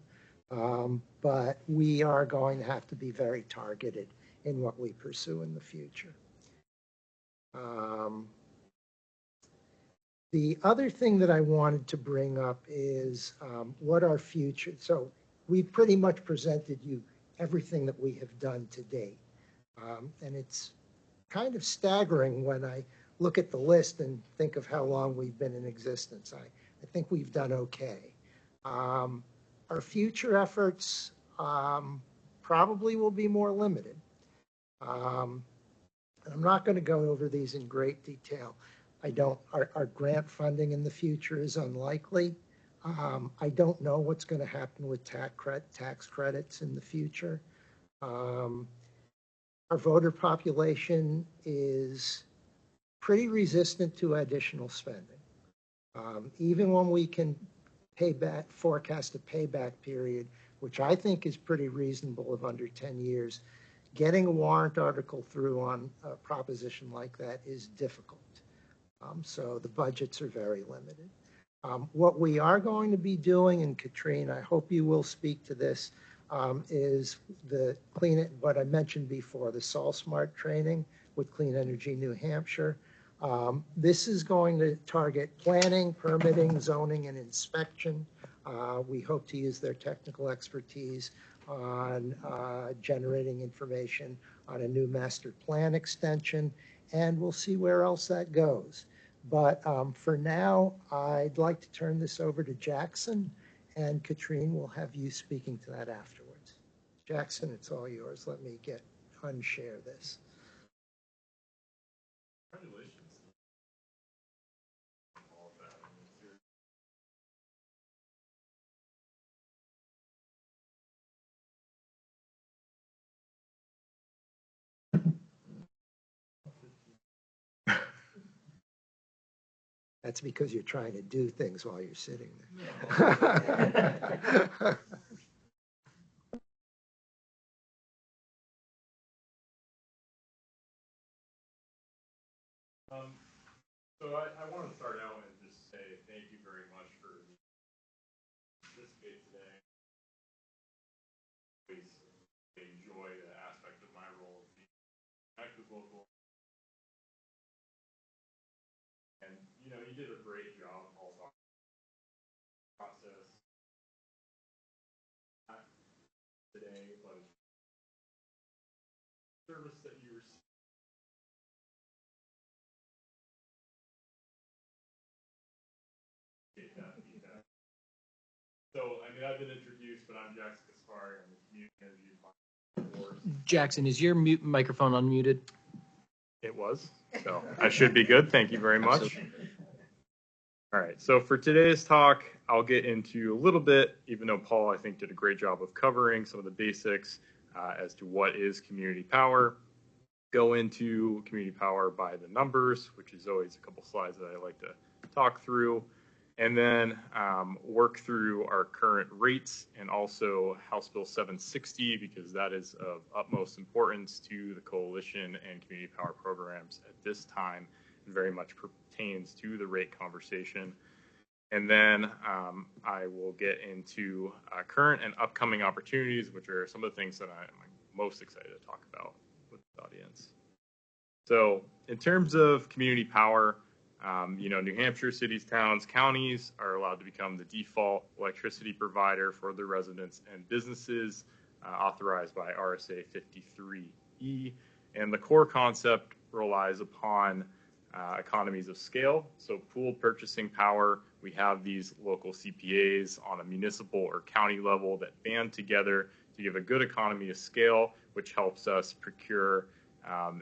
But we are going to have to be very targeted in what we pursue in the future. The other thing that I wanted to bring up is what our future, so we've pretty much presented you everything that we have done to date. And it's kind of staggering when I look at the list and think of how long we've been in existence. I think we've done okay. Our future efforts probably will be more limited. And I'm not going to go over these in great detail. Our grant funding in the future is unlikely. I don't know what's going to happen with tax credits in the future. Our voter population is pretty resistant to additional spending. Even when we can forecast a payback period, which I think is pretty reasonable of under 10 years, getting a warrant article through on a proposition like that is difficult. So the budgets are very limited. What we are going to be doing, and Katrine, I hope you will speak to this, is what I mentioned before, the Sol Smart training with Clean Energy New Hampshire. This is going to target planning, permitting, zoning, and inspection. We hope to use their technical expertise on generating information on a new master plan extension, and we'll see where else that goes. But for now, I'd like to turn this over to Jackson, and Katrine will have you speaking to that afterwards. Jackson, it's all yours. Let me unshare this. Congratulations. That's because you're trying to do things while you're sitting there. So I want to start out and just say thank you very much for participating today. I always enjoy the aspect of my role of being connected with local. And you know, you did a great job also process today, but service that you received. So, I mean, I've been introduced, but I'm Jackson Gaspari. I'm the Community Energy Force. Jackson, is your microphone unmuted? It was, so I should be good. Thank you very much. Absolutely. All right, so for today's talk, I'll get into a little bit, even though Paul, I think, did a great job of covering some of the basics as to what is community power. Go into community power by the numbers, which is always a couple slides that I like to talk through. And then work through our current rates and also House Bill 760, because that is of utmost importance to the coalition and community power programs at this time and very much pertains to the rate conversation. And then I will get into current and upcoming opportunities, which are some of the things that I'm most excited to talk about with the audience. So in terms of community power, you know, New Hampshire cities, towns, counties are allowed to become the default electricity provider for their residents and businesses, authorized by RSA 53E. And the core concept relies upon economies of scale. So pooled purchasing power, we have these local CPAs on a municipal or county level that band together to give a good economy of scale, which helps us procure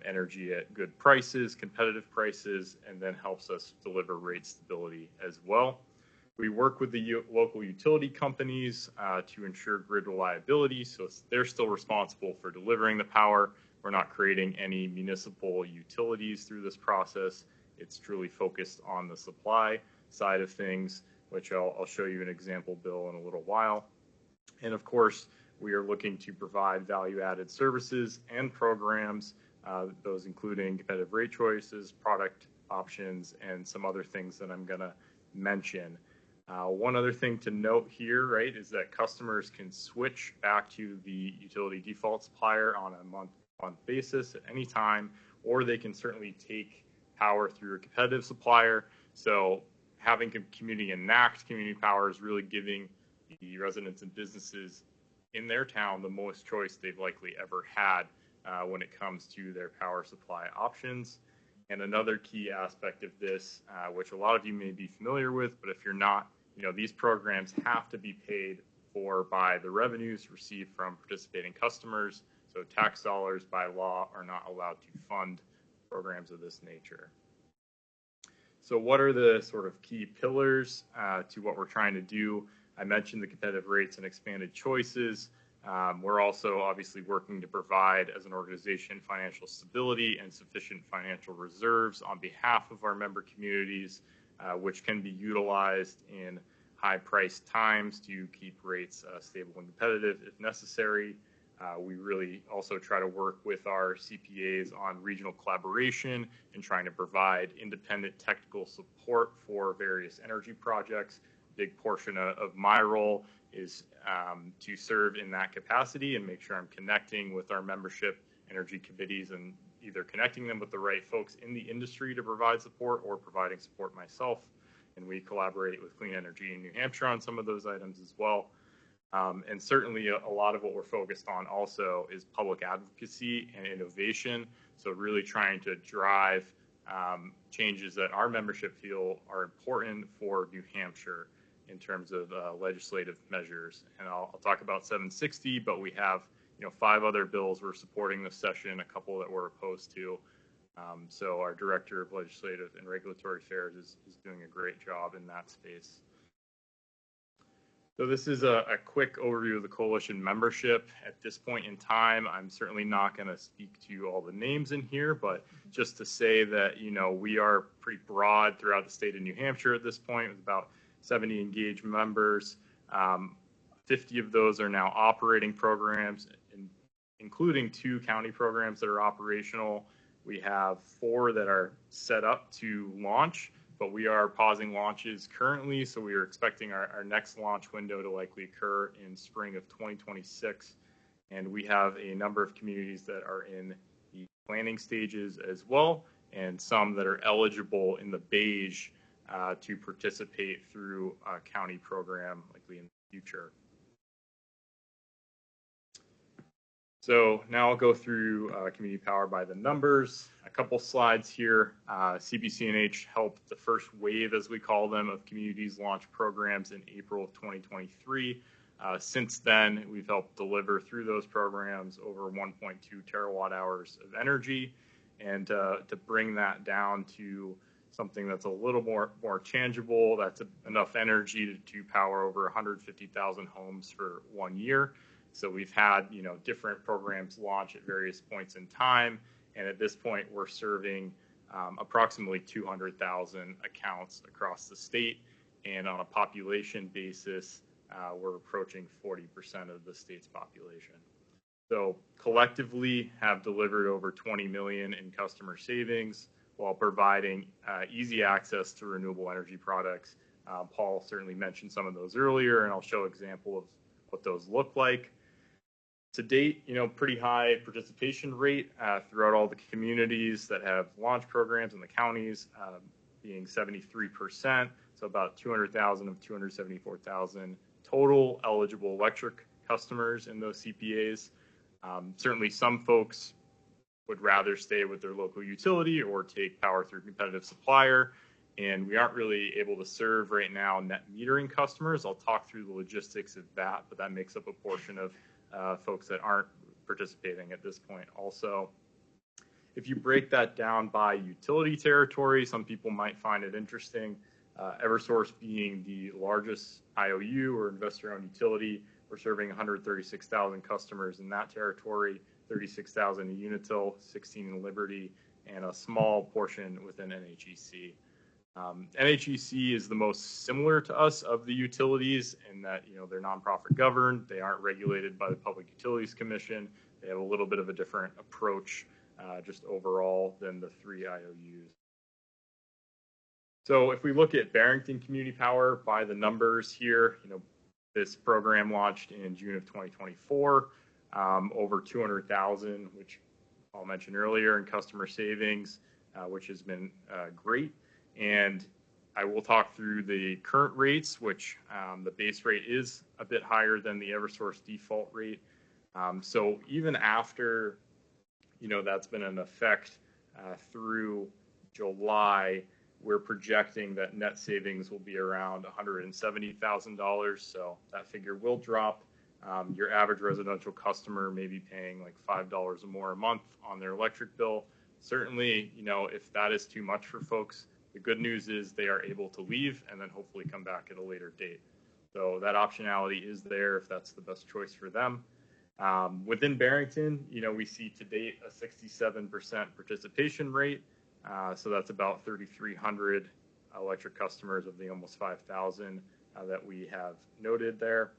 energy at good prices, competitive prices, and then helps us deliver rate stability as well. We work with the local utility companies to ensure grid reliability, so they're still responsible for delivering the power. We're not creating any municipal utilities through this process. It's truly focused on the supply side of things, which I'll show you an example bill in a little while. And of course, we are looking to provide value-added services and programs, those including competitive rate choices, product options, and some other things that I'm going to mention. One other thing to note here, right, is that customers can switch back to the utility default supplier on a month-to-month basis at any time, or they can certainly take power through a competitive supplier. So having community enact community power is really giving the residents and businesses in their town the most choice they've likely ever had when it comes to their power supply options. And another key aspect of this, which a lot of you may be familiar with, but if you're not, these programs have to be paid for by the revenues received from participating customers. So tax dollars by law are not allowed to fund programs of this nature. So what are the sort of key pillars to what we're trying to do? I mentioned the competitive rates and expanded choices. We're also obviously working to provide, as an organization, financial stability and sufficient financial reserves on behalf of our member communities, which can be utilized in high-priced times to keep rates stable and competitive if necessary. We really also try to work with our CPAs on regional collaboration and trying to provide independent technical support for various energy projects. A big portion of my role is to serve in that capacity and make sure I'm connecting with our membership energy committees and either connecting them with the right folks in the industry to provide support or providing support myself. And we collaborate with Clean Energy in New Hampshire on some of those items as well. And certainly a lot of what we're focused on also is public advocacy and innovation. So really trying to drive changes that our membership feel are important for New Hampshire in terms of legislative measures. And I'll talk about 760, but we have 5 other bills we're supporting this session, a couple that we're opposed to. So our Director of Legislative and Regulatory Affairs is doing a great job in that space. So this is a quick overview of the coalition membership. At this point in time, I'm certainly not going to speak to all the names in here, but just to say that, we are pretty broad throughout the state of New Hampshire at this point, with about 70 engaged members. 50 of those are now operating programs, including 2 county programs that are operational. We have 4 that are set up to launch, but we are pausing launches currently, so we are expecting our next launch window to likely occur in spring of 2026. And we have a number of communities that are in the planning stages as well, and some that are eligible in the beige to participate through a county program likely in the future. So now I'll go through community power by the numbers. A couple slides here. CBC&H helped the first wave, as we call them, of communities launch programs in April of 2023. Since then, we've helped deliver through those programs over 1.2 terawatt hours of energy. And to bring that down to something that's a little more tangible, that's enough energy to power over 150,000 homes for 1 year. So we've had, different programs launch at various points in time. And at this point, we're serving approximately 200,000 accounts across the state. And on a population basis, we're approaching 40% of the state's population. So collectively have delivered over 20 million in customer savings while providing easy access to renewable energy products. Paul certainly mentioned some of those earlier, and I'll show an example of what those look like. To date, pretty high participation rate throughout all the communities that have launch programs in the counties, being 73%. So about 200,000 of 274,000 total eligible electric customers in those CPAs. Certainly some folks would rather stay with their local utility or take power through a competitive supplier. And we aren't really able to serve right now net metering customers. I'll talk through the logistics of that, but that makes up a portion of folks that aren't participating at this point. Also, if you break that down by utility territory, some people might find it interesting. Eversource being the largest IOU or investor-owned utility, we're serving 136,000 customers in that territory, 36,000 in Unitil, 16 in Liberty, and a small portion within NHEC. NHEC is the most similar to us of the utilities in that, they're nonprofit governed. They aren't regulated by the Public Utilities Commission. They have a little bit of a different approach just overall than the 3 IOUs. So if we look at Barrington Community Power by the numbers here, this program launched in June of 2024, over 200,000, which I'll mention earlier, in customer savings, which has been great. And I will talk through the current rates, which the base rate is a bit higher than the Eversource default rate. So even after that's been in effect through July. We're projecting that net savings will be around $170,000. So that figure will drop. Your average residential customer may be paying like $5 or more a month on their electric bill. Certainly, if that is too much for folks, the good news is they are able to leave and then hopefully come back at a later date. So that optionality is there if that's the best choice for them. Within Barrington, we see to date a 67% participation rate. So that's about 3,300 electric customers of the almost 5,000 that we have noted there.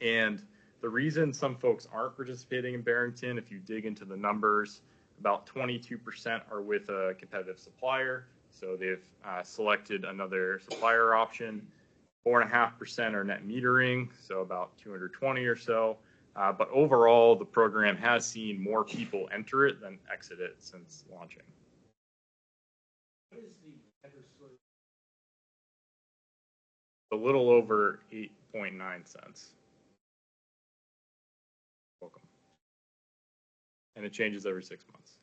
And the reason some folks aren't participating in Barrington, if you dig into the numbers, about 22% are with a competitive supplier. So they've selected another supplier option. 4.5% are net metering, so about 220 or so. But overall, the program has seen more people enter it than exit it since launching. What is the EverSource? A little over 8.9 cents. Welcome. And it changes every 6 months.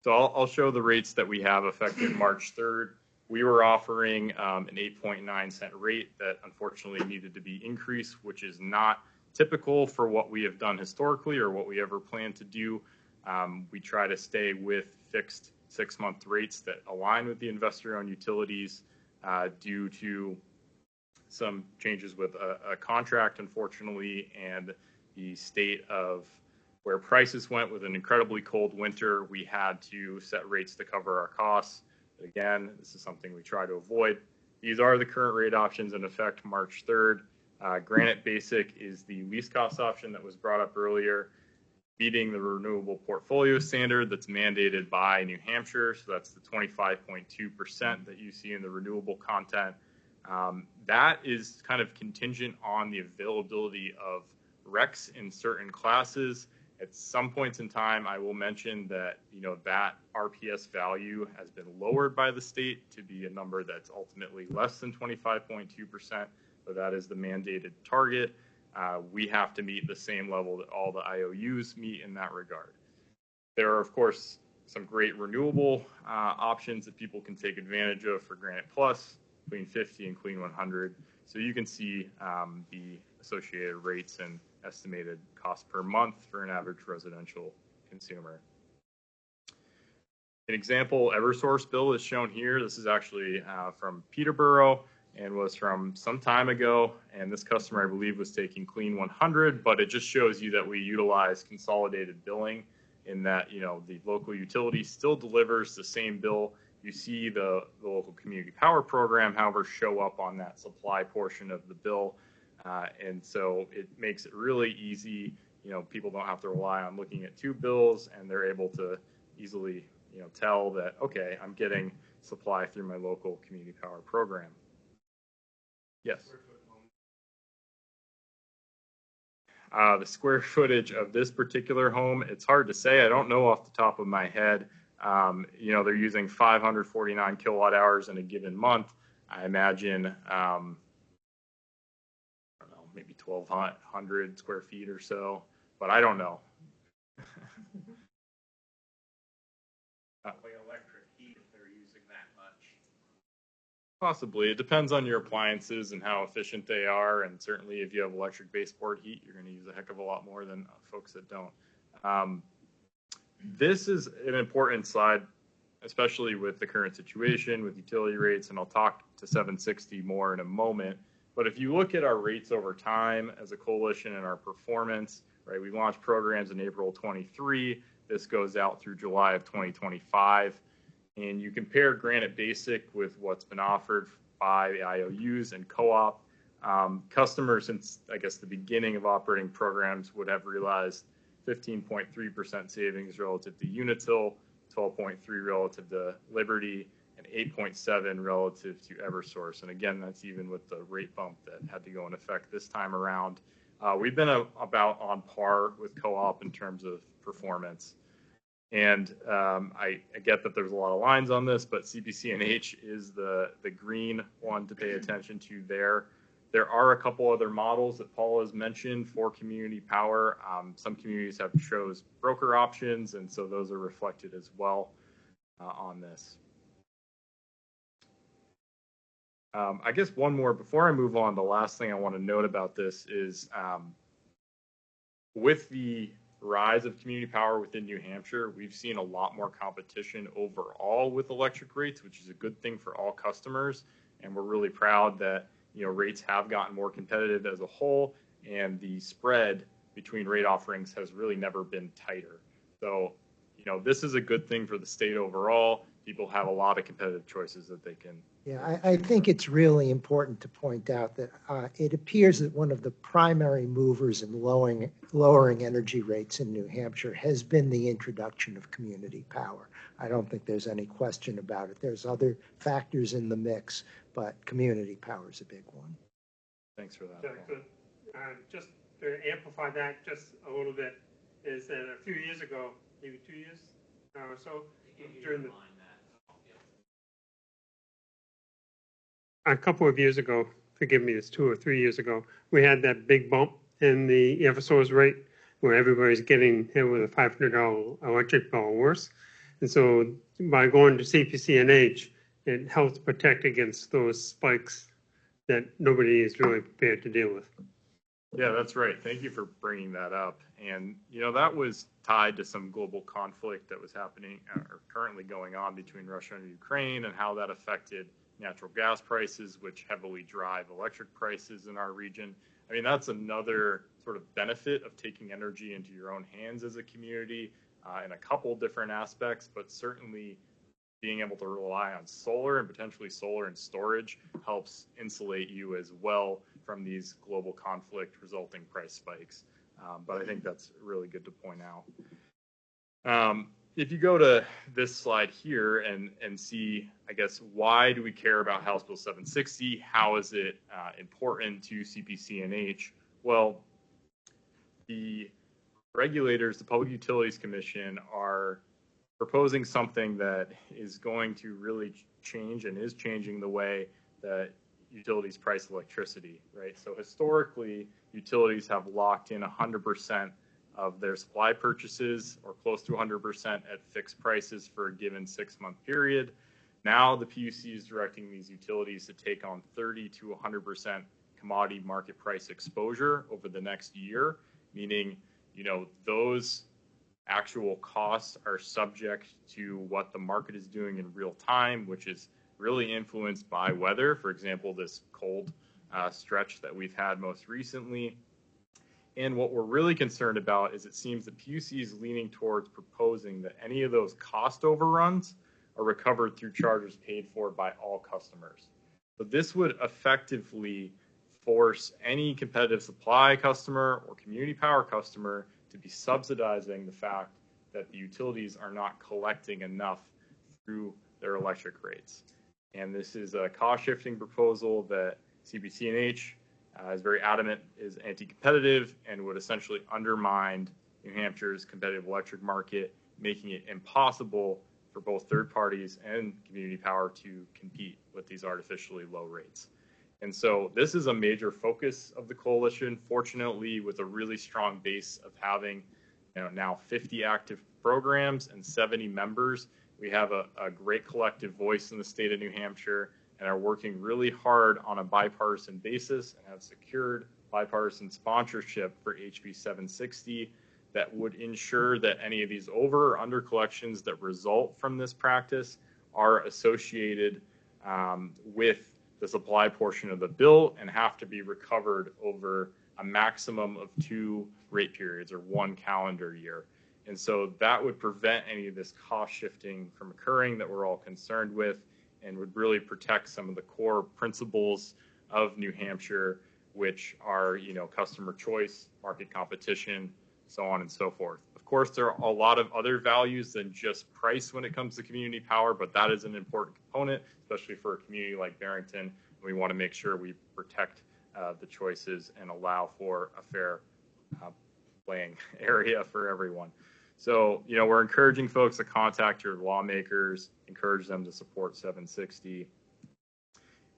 So I'll show the rates that we have effective March 3rd. We were offering an 8.9 cent rate that unfortunately needed to be increased, which is not typical for what we have done historically or what we ever plan to do. We try to stay with fixed 6-month rates that align with the investor-owned utilities due to some changes with a contract, unfortunately, and the state of where prices went with an incredibly cold winter. We had to set rates to cover our costs. Again, this is something we try to avoid. These are the current rate options in effect March 3rd. Granite Basic is the least cost option that was brought up earlier, meeting the renewable portfolio standard that's mandated by New Hampshire. So that's the 25.2% that you see in the renewable content. That is kind of contingent on the availability of RECs in certain classes. At some points in time, I will mention that, that RPS value has been lowered by the state to be a number that's ultimately less than 25.2%. So that is the mandated target. We have to meet the same level that all the IOUs meet in that regard. There are, of course, some great renewable options that people can take advantage of for Granite Plus, Clean 50 and Clean 100. So you can see the associated rates and estimated cost per month for an average residential consumer. An example EverSource bill is shown here. This is actually from Peterborough and was from some time ago. And this customer, I believe, was taking Clean 100, but it just shows you that we utilize consolidated billing in that, the local utility still delivers the same bill. You see the local community power program, however, show up on that supply portion of the bill. And so it makes it really easy. People don't have to rely on looking at two bills, and they're able to easily, tell that, okay, I'm getting supply through my local community power program. Yes. The square footage of this particular home, it's hard to say. I don't know off the top of my head. They're using 549 kilowatt hours in a given month. I imagine, maybe 1,200 square feet or so, but I don't know. Electric heat if they're using that much. Possibly. It depends on your appliances and how efficient they are, and certainly if you have electric baseboard heat, you're going to use a heck of a lot more than folks that don't. This is an important slide, especially with the current situation with utility rates, and I'll talk to 760 more in a moment. But if you look at our rates over time as a coalition and our performance, right, we launched programs in April 23. This goes out through July of 2025. And you compare Granite Basic with what's been offered by the IOUs and co-op. Customers since, I guess, the beginning of operating programs would have realized 15.3% savings relative to Unitil, 12.3 relative to Liberty, and 8.7 relative to EverSource. And again, that's even with the rate bump that had to go in effect this time around. We've been about on par with co-op in terms of performance. And I get that there's a lot of lines on this, but CPC&H is the green one to pay attention to there. There are a couple other models that Paul has mentioned for community power. Some communities have chose broker options, and so those are reflected as well on this. I guess one more, before I move on, the last thing I want to note about this is with the rise of community power within New Hampshire, we've seen a lot more competition overall with electric rates, which is a good thing for all customers. And we're really proud that, you know, rates have gotten more competitive as a whole, and the spread between rate offerings has really never been tighter. So, you know, this is a good thing for the state overall. People have a lot of competitive choices that they can. Yeah, I think it's really important to point out that it appears that one of the primary movers in lowering energy rates in New Hampshire has been the introduction of community power. I don't think there's any question about it. There's other factors in the mix, but community power is a big one. Thanks for that. Just to amplify that just a little bit, is that a few years ago, maybe 2 years or so, during the a couple of years ago, forgive me, it's 2 or 3 years ago, we had that big bump in the Eversource rate where everybody's getting hit with a $500 electric bill or worse. And so by going to CPC&H, it helps protect against those spikes that nobody is really prepared to deal with. Yeah, that's right. Thank you for bringing that up. And, you know, that was tied to some global conflict that was happening or currently going on between Russia and Ukraine, and how that affected natural gas prices, which heavily drive electric prices in our region. I mean, that's another sort of benefit of taking energy into your own hands as a community in a couple different aspects, but certainly being able to rely on solar and potentially solar and storage helps insulate you as well from these global conflict resulting price spikes. But I think that's really good to point out. If you go to this slide here and see, I guess, why do we care about House Bill 760? How is it important to CPC&H? Well, the regulators, the Public Utilities Commission, are proposing something that is going to really change and is changing the way that utilities price electricity, right? So historically, utilities have locked in 100% of their supply purchases, or close to 100% at fixed prices for a given 6-month period. Now the PUC is directing these utilities to take on 30 to 100% commodity market price exposure over the next year, meaning, you know, those actual costs are subject to what the market is doing in real time, which is really influenced by weather. For example, this cold stretch that we've had most recently. And what we're really concerned about is it seems the PUC is leaning towards proposing that any of those cost overruns are recovered through charges paid for by all customers. So this would effectively force any competitive supply customer or community power customer to be subsidizing the fact that the utilities are not collecting enough through their electric rates. And this is a cost-shifting proposal that CPC&H is very adamant is anti-competitive and would essentially undermine New Hampshire's competitive electric market, making it impossible for both third parties and community power to compete with these artificially low rates. And so this is a major focus of the coalition. Fortunately, with a really strong base of having, you know, now 50 active programs and 70 members, we have a great collective voice in the state of New Hampshire, and are working really hard on a bipartisan basis and have secured bipartisan sponsorship for HB 760 that would ensure that any of these over or under collections that result from this practice are associated with the supply portion of the bill and have to be recovered over a maximum of 2 rate periods or 1 calendar year. And so that would prevent any of this cost shifting from occurring that we're all concerned with, and would really protect some of the core principles of New Hampshire, which are, you know, customer choice, market competition, so on and so forth. Of course, there are a lot of other values than just price when it comes to community power, but that is an important component, especially for a community like Barrington. We want to make sure we protect the choices and allow for a fair playing area for everyone. So, you know, we're encouraging folks to contact your lawmakers, encourage them to support 760.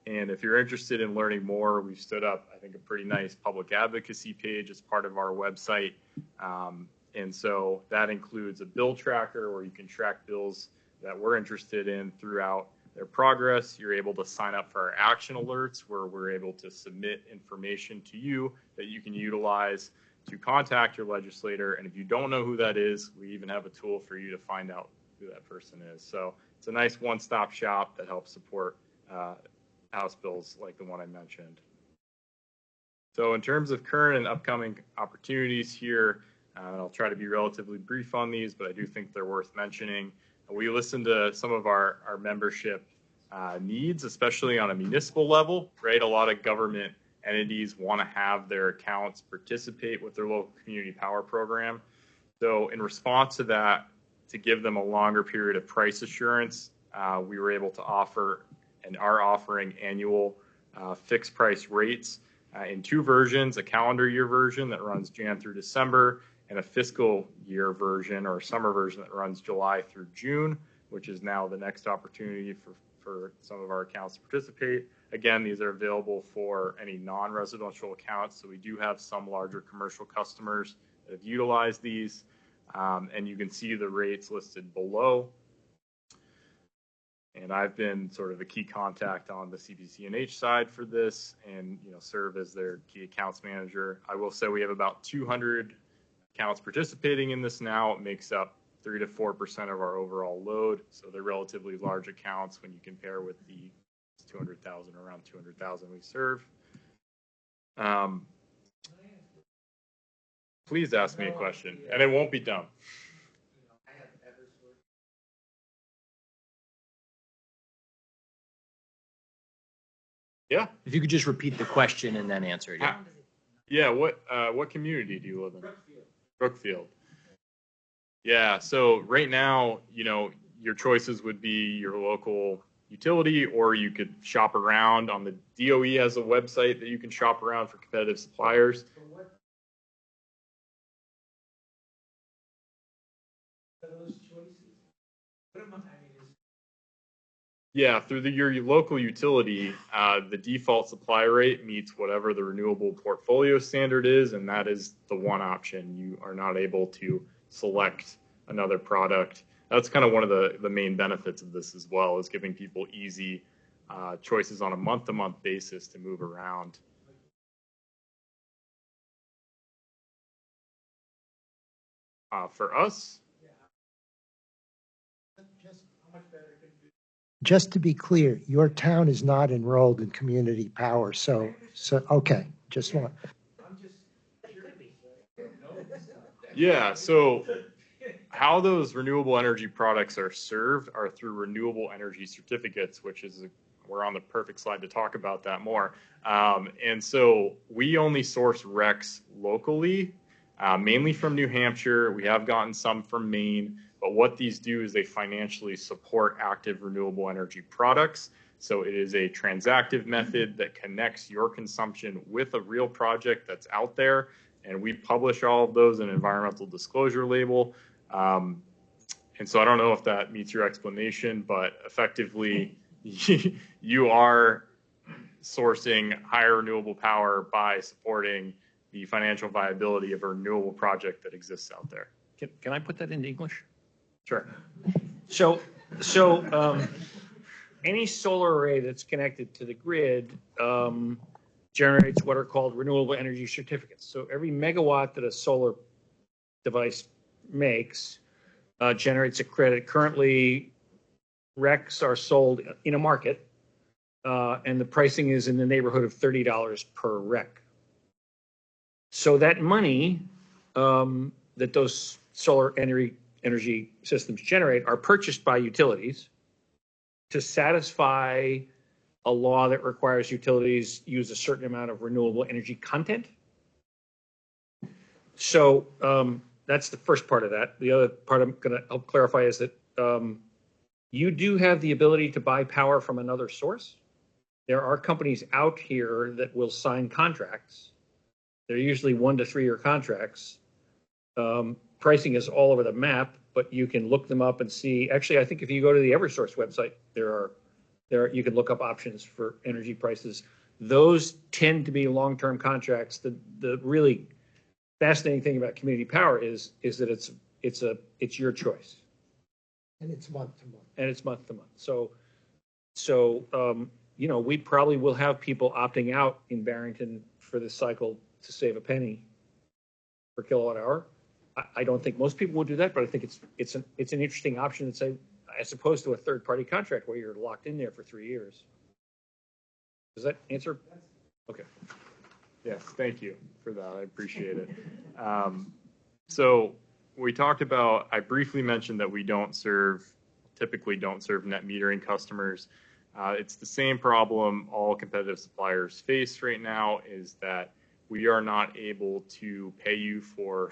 And if you're interested in learning more, we've stood up, I think, a pretty nice public advocacy page as part of our website. And so that includes a bill tracker where you can track bills that we're interested in throughout their progress. You're able to sign up for our action alerts where we're able to submit information to you that you can utilize to contact your legislator. And if you don't know who that is, we even have a tool for you to find out who that person is. So it's a nice one-stop shop that helps support House bills like the one I mentioned. So in terms of current and upcoming opportunities here, and I'll try to be relatively brief on these, but I do think they're worth mentioning. We listened to some of our membership needs, especially on a municipal level, right? A lot of government entities want to have their accounts participate with their local community power program. So in response to that, to give them a longer period of price assurance, we were able to offer and are offering annual fixed price rates in two versions, a calendar year version that runs Jan through December, and a fiscal year version or summer version that runs July through June, which is now the next opportunity for some of our accounts to participate. Again, these are available for any non-residential accounts. So we do have some larger commercial customers that have utilized these, and you can see the rates listed below. And I've been sort of a key contact on the CPC&H side for this and, serve as their key accounts manager. I will say we have about 200 accounts participating in this now. It makes up 3 to 4% of our overall load. So they're relatively large accounts when you compare with the 200,000, around 200,000 we serve. Please ask me a question, and it won't be dumb. Yeah. If you could just repeat the question and then answer it. Yeah. What community do you live in? Brookfield. Yeah. So right now, your choices would be your local utility, or you could shop around on the DOE has a website that you can shop around for competitive suppliers. Yeah, through your local utility, the default supply rate meets whatever the renewable portfolio standard is, and that is the one option. You are not able to select another product. That's kind of one of the main benefits of this as well, is giving people easy choices on a month-to-month basis to move around. For us, Just to be clear, your town is not enrolled in community power, so okay, just want. yeah, so how those renewable energy products are served are through renewable energy certificates, which is, we're on the perfect slide to talk about that more. And so we only source RECs locally, mainly from New Hampshire. We have gotten some from Maine. But what these do is they financially support active renewable energy products. So it is a transactive method that connects your consumption with a real project that's out there. And we publish all of those in an environmental disclosure label. And so I don't know if that meets your explanation, but effectively you are sourcing higher renewable power by supporting the financial viability of a renewable project that exists out there. Can I put that into English? Sure. So any solar array that's connected to the grid generates what are called renewable energy certificates. So every megawatt that a solar device makes generates a credit. Currently, RECs are sold in a market, and the pricing is in the neighborhood of $30 per REC. So that money that those solar energy systems generate are purchased by utilities to satisfy a law that requires utilities use a certain amount of renewable energy content. So that's the first part of that. The other part I'm going to help clarify is that you do have the ability to buy power from another source. There are companies out here that will sign contracts. They're usually 1 to 3 year contracts. Pricing is all over the map, but you can look them up and see. Actually, I think if you go to the Eversource website, there are you can look up options for energy prices. Those tend to be long-term contracts. The really fascinating thing about community power is that it's your choice. And it's month to month. And it's month to month. So we probably will have people opting out in Barrington for this cycle to save a penny per kilowatt hour. I don't think most people would do that, but I think it's an interesting option to say, as opposed to a third-party contract where you're locked in there for 3 years. Does that answer? Okay. Yes, thank you for that. I appreciate it. So we talked about, I briefly mentioned that we typically don't serve net metering customers. It's the same problem all competitive suppliers face right now, is that we are not able to pay you for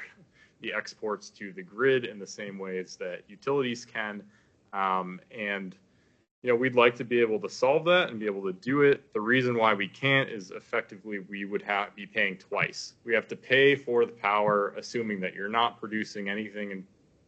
the exports to the grid in the same ways that utilities can. And we'd like to be able to solve that and be able to do it. The reason why we can't is effectively we would be paying twice. We have to pay for the power, assuming that you're not producing anything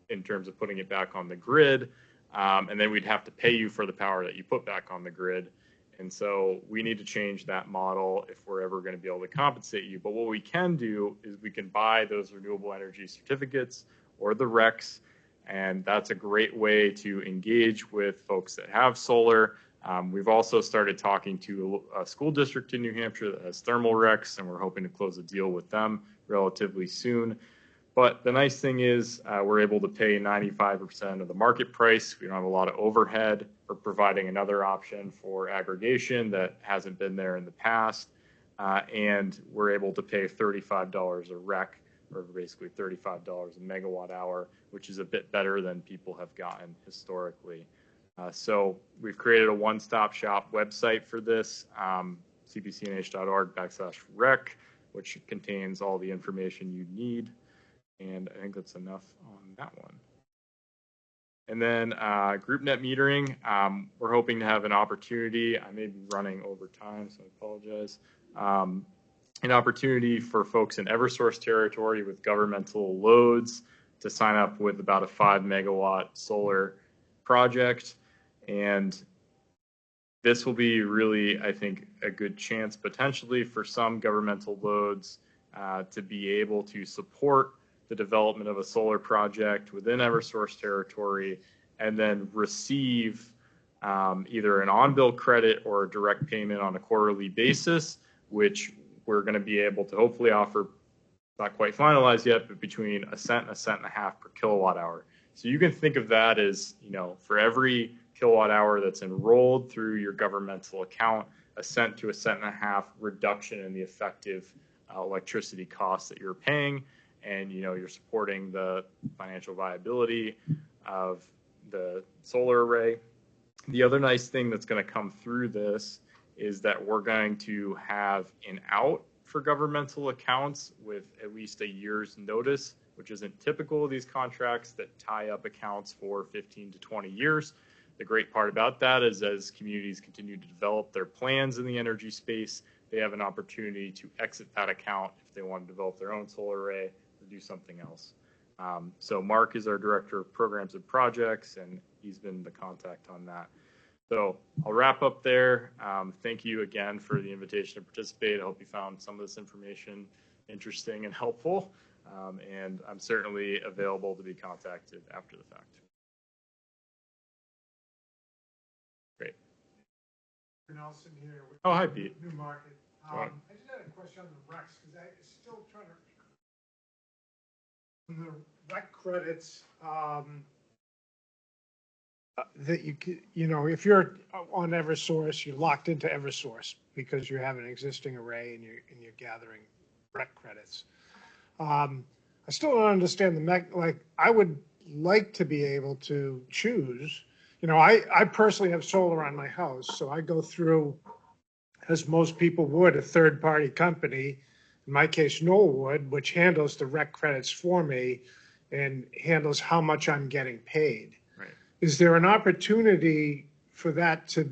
in terms of putting it back on the grid. And then we'd have to pay you for the power that you put back on the grid. And so we need to change that model if we're ever going to be able to compensate you. But what we can do is we can buy those renewable energy certificates or the RECs. And that's a great way to engage with folks that have solar. We've also started talking to a school district in New Hampshire that has thermal RECs, and we're hoping to close a deal with them relatively soon. But the nice thing is we're able to pay 95% of the market price. We don't have a lot of overhead. We're providing another option for aggregation that hasn't been there in the past. And we're able to pay $35 a REC, or basically $35 a megawatt hour, which is a bit better than people have gotten historically. So we've created a one-stop shop website for this, cpcnh.org/rec, which contains all the information you need. And I think that's enough on that one. And then group net metering, we're hoping to have an opportunity. I may be running over time, so I apologize. An opportunity for folks in Eversource territory with governmental loads to sign up with about a 5 megawatt solar project. And this will be really, I think, a good chance potentially for some governmental loads to be able to support the development of a solar project within Eversource territory and then receive either an on-bill credit or a direct payment on a quarterly basis, which we're going to be able to hopefully offer, not quite finalized yet, but between a cent and a cent and a half per kilowatt hour. So you can think of that as, for every kilowatt hour that's enrolled through your governmental account, a cent to a cent and a half reduction in the effective electricity costs that you're paying. And, you're supporting the financial viability of the solar array. The other nice thing that's going to come through this is that we're going to have an out for governmental accounts with at least a year's notice, which isn't typical of these contracts that tie up accounts for 15 to 20 years. The great part about that is as communities continue to develop their plans in the energy space, they have an opportunity to exit that account if they want to develop their own solar array or do something else. So Mark is our Director of Programs and Projects, and he's been the contact on that. So I'll wrap up there. Thank you again for the invitation to participate. I hope you found some of this information interesting and helpful. And I'm certainly available to be contacted after the fact. Great. Nelson here. Oh, hi, Pete. New Market. I just had a question on the RECs because I still trying to. The REC credits that if you're on Eversource, you're locked into Eversource because you have an existing array and you're gathering REC credits. I still don't understand I would like to be able to choose. I personally have solar on my house, so I go through, as most people would, a third-party company, in my case, Knollwood, which handles the REC credits for me and handles how much I'm getting paid. Right. Is there an opportunity for that to,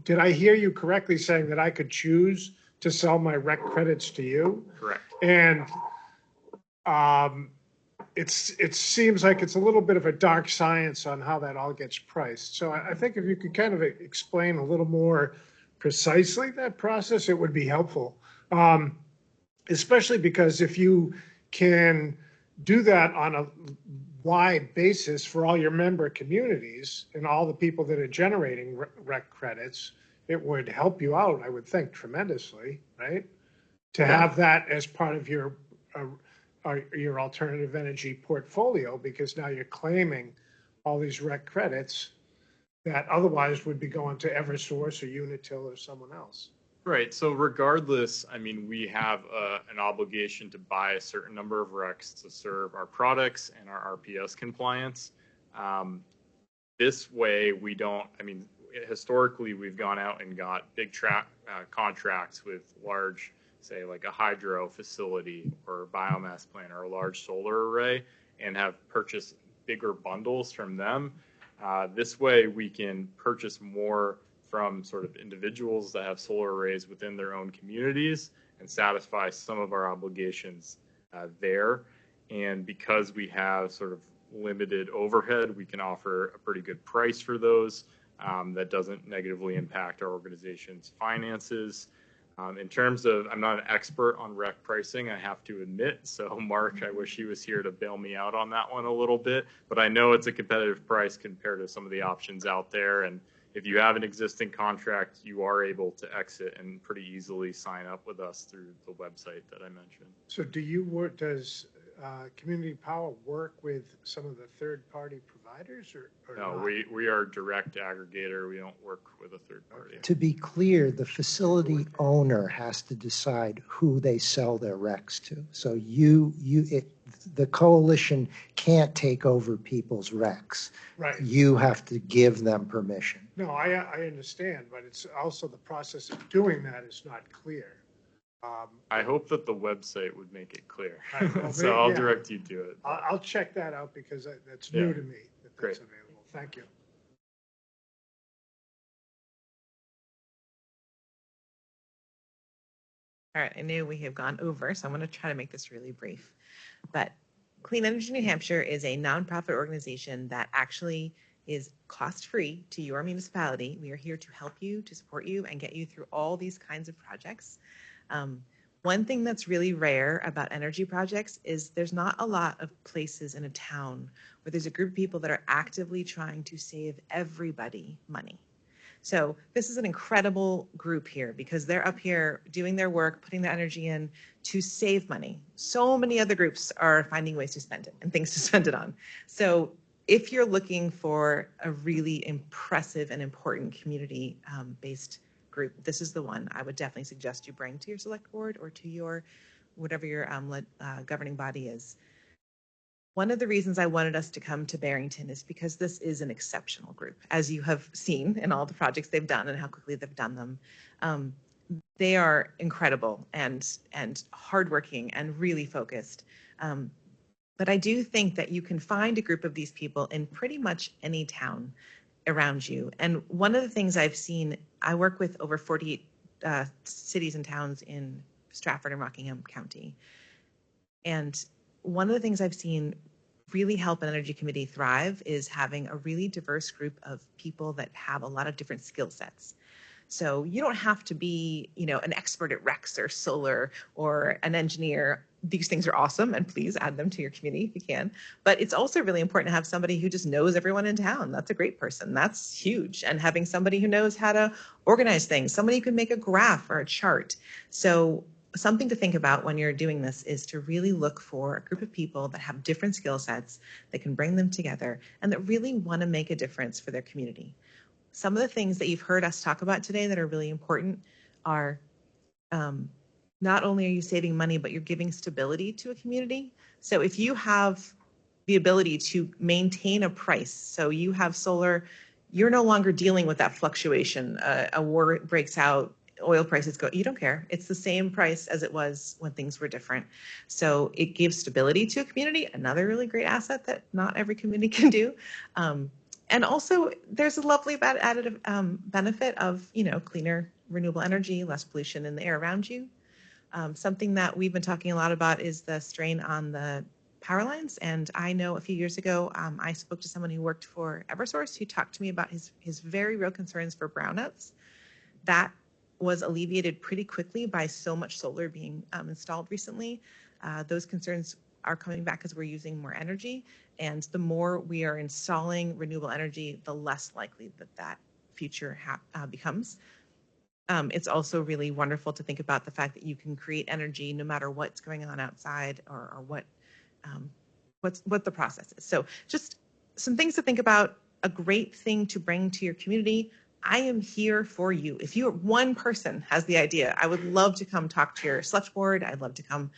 did I hear you correctly saying that I could choose to sell my REC credits to you? Correct. And it seems like it's a little bit of a dark science on how that all gets priced. So I think if you could kind of explain a little more precisely that process, it would be helpful. Especially because if you can do that on a wide basis for all your member communities and all the people that are generating rec credits, it would help you out, I would think, tremendously, right? To have that as part of your alternative energy portfolio, because now you're claiming all these rec credits that otherwise would be going to Eversource or Unitil or someone else. Right. So regardless, I mean, we have an obligation to buy a certain number of recs to serve our products and our RPS compliance. This way, we don't, I mean, historically, we've gone out and got big contracts with large, say, like a hydro facility or a biomass plant or a large solar array, and have purchased bigger bundles from them. This way, we can purchase more from sort of individuals that have solar arrays within their own communities and satisfy some of our obligations there. And because we have sort of limited overhead, we can offer a pretty good price for those that doesn't negatively impact our organization's finances. In terms of, I'm not an expert on rec pricing, I have to admit. So Mark, I wish he was here to bail me out on that one a little bit, but I know it's a competitive price compared to some of the options out there. And if you have an existing contract, you are able to exit and pretty easily sign up with us through the website that I mentioned. So do you work, does Community Power work with some of the third-party providers or No, not? we are a direct aggregator. We don't work with a third party. To be clear, the facility owner has to decide who they sell their recs to. So the coalition can't take over people's recs. Right. You have to give them permission. No, I understand, but it's also the process of doing that is not clear. I hope that the website would make it clear. Well, So I'll yeah. direct you to it. I'll check that out because that's new Yeah. to me, that Great. that's available. Thank you. All right, I know we have gone over, so I'm going to try to make this really brief. But Clean Energy New Hampshire is a nonprofit organization that actually is cost-free to your municipality. We are here to help you, to support you, and get you through all these kinds of projects. One thing that's really rare about energy projects is there's not a lot of places in a town where there's a group of people that are actively trying to save everybody money. So this is an incredible group here because they're up here doing their work, putting their energy in to save money. So many other groups are finding ways to spend it and things to spend it on. So if you're looking for a really impressive and important community-based group, this is the one I would definitely suggest you bring to your select board or to your, whatever your governing body is. One of the reasons I wanted us to come to Barrington is because this is an exceptional group, as you have seen in all the projects they've done and how quickly they've done them. They are incredible and hardworking and really focused. But I do think that you can find a group of these people in pretty much any town around you. And one of the things I've seen, I work with over 48 cities and towns in Strafford and Rockingham County. And one of the things I've seen really help an energy committee thrive is having a really diverse group of people that have a lot of different skill sets. So you don't have to be, an expert at RECs or solar or an engineer. These things are awesome, and please add them to your community if you can. But it's also really important to have somebody who just knows everyone in town. That's a great person. That's huge. And having somebody who knows how to organize things, somebody who can make a graph or a chart. So something to think about when you're doing this is to really look for a group of people that have different skill sets, that can bring them together, and that really want to make a difference for their community. Some of the things that you've heard us talk about today that are really important are not only are you saving money, but you're giving stability to a community. So if you have the ability to maintain a price, so you have solar, you're no longer dealing with that fluctuation. A war breaks out, oil prices go, you don't care. It's the same price as it was when things were different. So it gives stability to a community, another really great asset that not every community can do. And also there's a lovely added benefit of, cleaner renewable energy, less pollution in the air around you. Something that we've been talking a lot about is the strain on the power lines. And I know a few years ago, I spoke to someone who worked for Eversource who talked to me about his very real concerns for brownouts. That was alleviated pretty quickly by so much solar being installed recently. Those concerns are coming back because we're using more energy. And the more we are installing renewable energy, the less likely that future becomes. It's also really wonderful to think about the fact that you can create energy no matter what's going on outside or what the process is. So just some things to think about, a great thing to bring to your community. I am here for you. If you're one person has the idea, I would love to come talk to your select board. I'd love to come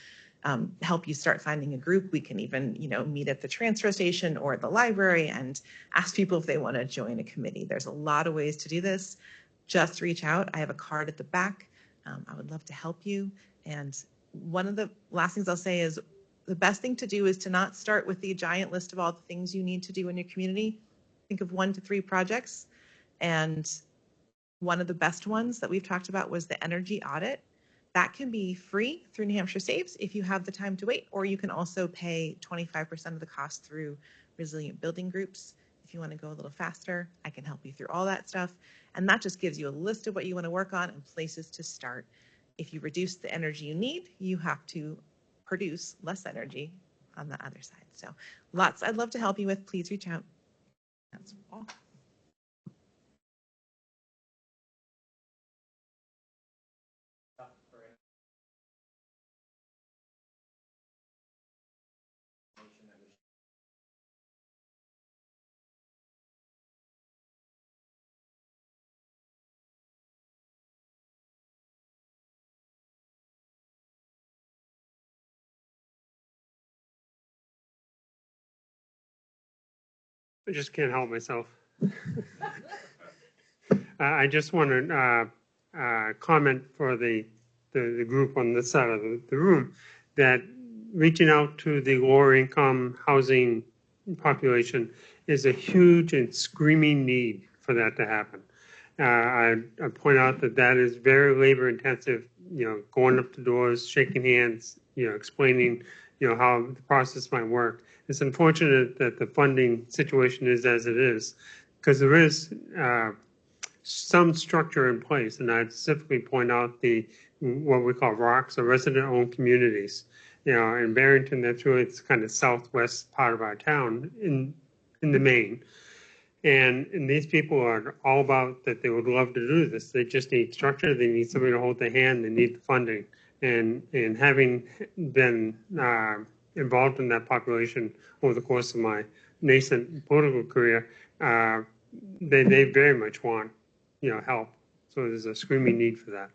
help you start finding a group. We can even, meet at the transfer station or at the library and ask people if they want to join a committee. There's a lot of ways to do this. Just reach out. I have a card at the back. I would love to help you. And one of the last things I'll say is the best thing to do is to not start with the giant list of all the things you need to do in your community. Think of 1 to 3 projects. And one of the best ones that we've talked about was the energy audit. That can be free through New Hampshire Saves if you have the time to wait, or you can also pay 25% of the cost through resilient building groups. If you want to go a little faster, I can help you through all that stuff. And that just gives you a list of what you want to work on and places to start. If you reduce the energy you need, you have to produce less energy on the other side. So lots I'd love to help you with. Please reach out. That's all. I just can't help myself. I just want to comment for the group on this side of the room that reaching out to the lower income housing population is a huge and screaming need for that to happen. I point out that is very labor intensive, going up to doors, shaking hands, explaining, how the process might work. It's unfortunate that the funding situation is as it is, because there is some structure in place, and I'd specifically point out what we call ROCs, or resident-owned communities. In Barrington, that's really it's kind of southwest part of our town in the main. And these people are all about that they would love to do this. They just need structure. They need somebody to hold their hand. They need the funding. And having been involved in that population over the course of my nascent political career, they very much want, help. So there's a screaming need for that.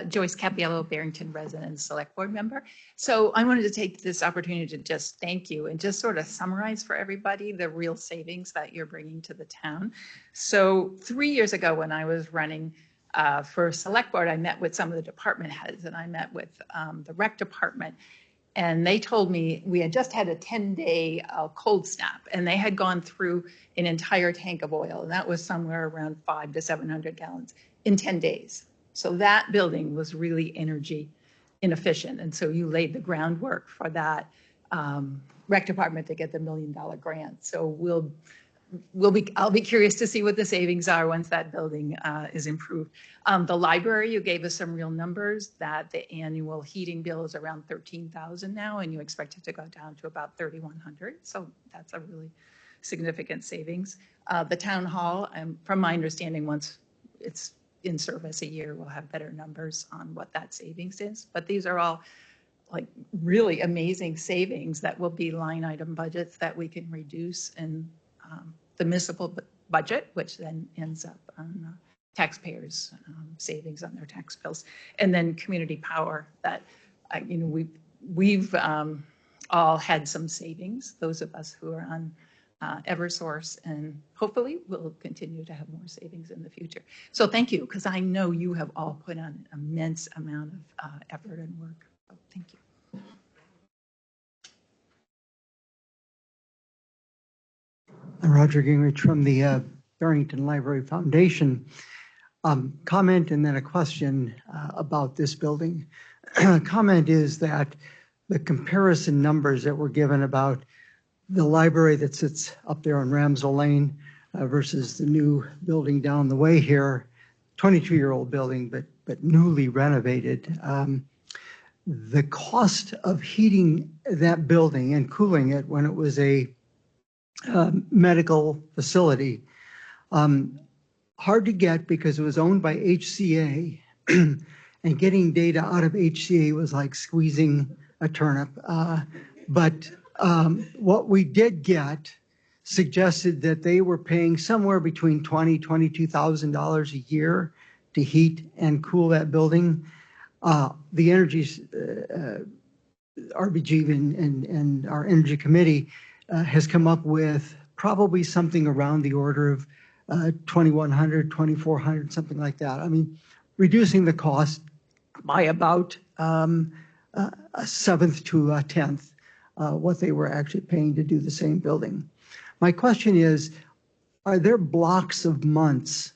Joyce Capiello, Barrington resident and select board member. So I wanted to take this opportunity to just thank you and just sort of summarize for everybody the real savings that you're bringing to the town. So 3 years ago when I was running for select board, I met with some of the department heads and I met with the rec department. And they told me we had just had a 10-day cold snap and they had gone through an entire tank of oil. And that was somewhere around 500 to 700 gallons in 10 days. So that building was really energy inefficient. And so you laid the groundwork for that rec department to get the $1 million grant. So I'll be curious to see what the savings are once that building is improved. The library, you gave us some real numbers that the annual heating bill is around $13,000 now, and you expect it to go down to about $3,100. So that's a really significant savings. The town hall, from my understanding, once it's in service a year, we'll have better numbers on what that savings is. But these are all like really amazing savings that will be line item budgets that we can reduce in the municipal budget, which then ends up on taxpayers' savings on their tax bills. And then community power that, we've all had some savings, those of us who are on Eversource, and hopefully we'll continue to have more savings in the future. So thank you, because I know you have all put on an immense amount of effort and work. So thank you. Roger Gingrich from the Barrington Library Foundation. Comment and then a question about this building. Comment is that the comparison numbers that were given about the library that sits up there on Ramsell Lane versus the new building down the way here, 22-year-old building, but newly renovated. The cost of heating that building and cooling it when it was a medical facility, hard to get because it was owned by HCA, and getting data out of HCA was like squeezing a turnip. But what we did get suggested that they were paying somewhere between $22,000 a year to heat and cool that building. The energy, RBG and our energy committee has come up with probably something around the order of $2,100, $2,400, something like that. I mean, reducing the cost by about a seventh to a tenth what they were actually paying to do the same building. My question is, are there blocks of months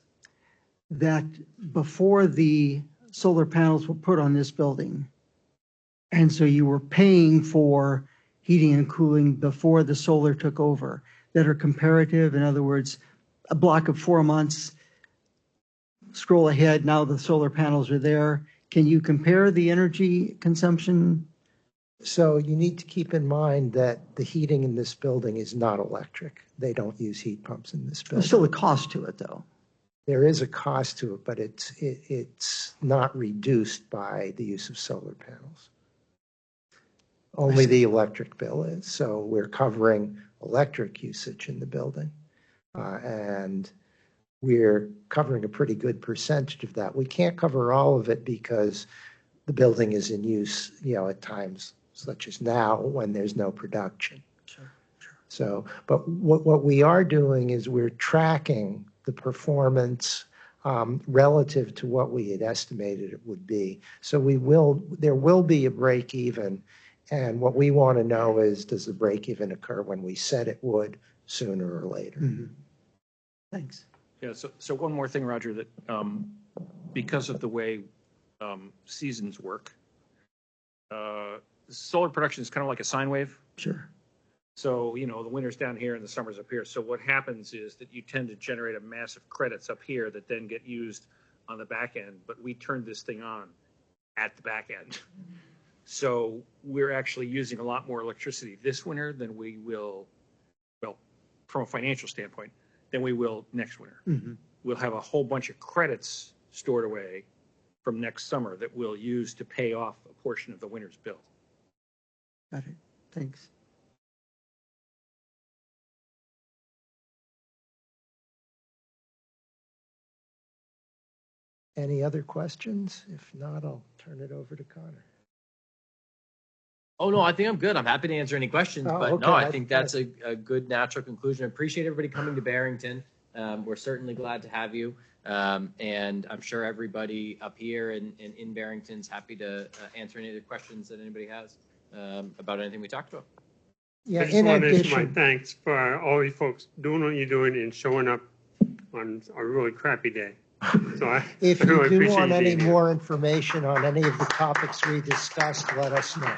that before the solar panels were put on this building, and so you were paying for heating and cooling before the solar took over, that are comparative? In other words, a block of 4 months, scroll ahead, now the solar panels are there. Can you compare the energy consumption? So you need to keep in mind that the heating in this building is not electric. They don't use heat pumps in this building. There's still a cost to it, though. There is a cost to it, but it's not reduced by the use of solar panels. Only the electric bill is. So we're covering electric usage in the building. And we're covering a pretty good percentage of that. We can't cover all of it because the building is in use, at times such as now when there's no production. Sure. So, but what we are doing is we're tracking the performance relative to what we had estimated it would be. So there will be a break even. And what we want to know is, does the break even occur when we said it would, sooner or later? Mm-hmm. Thanks. Yeah, so one more thing, Roger, that because of the way seasons work, solar production is kind of like a sine wave. Sure. So, the winter's down here and the summer's up here. So what happens is that you tend to generate a massive credits up here that then get used on the back end, but we turned this thing on at the back end. So we're actually using a lot more electricity this winter than we will, well, from a financial standpoint, than we will next winter. Mm-hmm. We'll have a whole bunch of credits stored away from next summer that we'll use to pay off a portion of the winter's bill. Got it. Thanks. Any other questions? If not, I'll turn it over to Connor. Oh, no, I think I'm good. I'm happy to answer any questions, but okay. no, I think that's a good natural conclusion. I appreciate everybody coming to Barrington. We're certainly glad to have you. And I'm sure everybody up here and in Barrington's happy to answer any of the questions that anybody has about anything we talked about. Yeah, I just in want to issue my addition, thanks for all you folks doing what you're doing and showing up on a really crappy day. So if I really you do appreciate want you any being here. more information on any of the topics we discussed, let us know.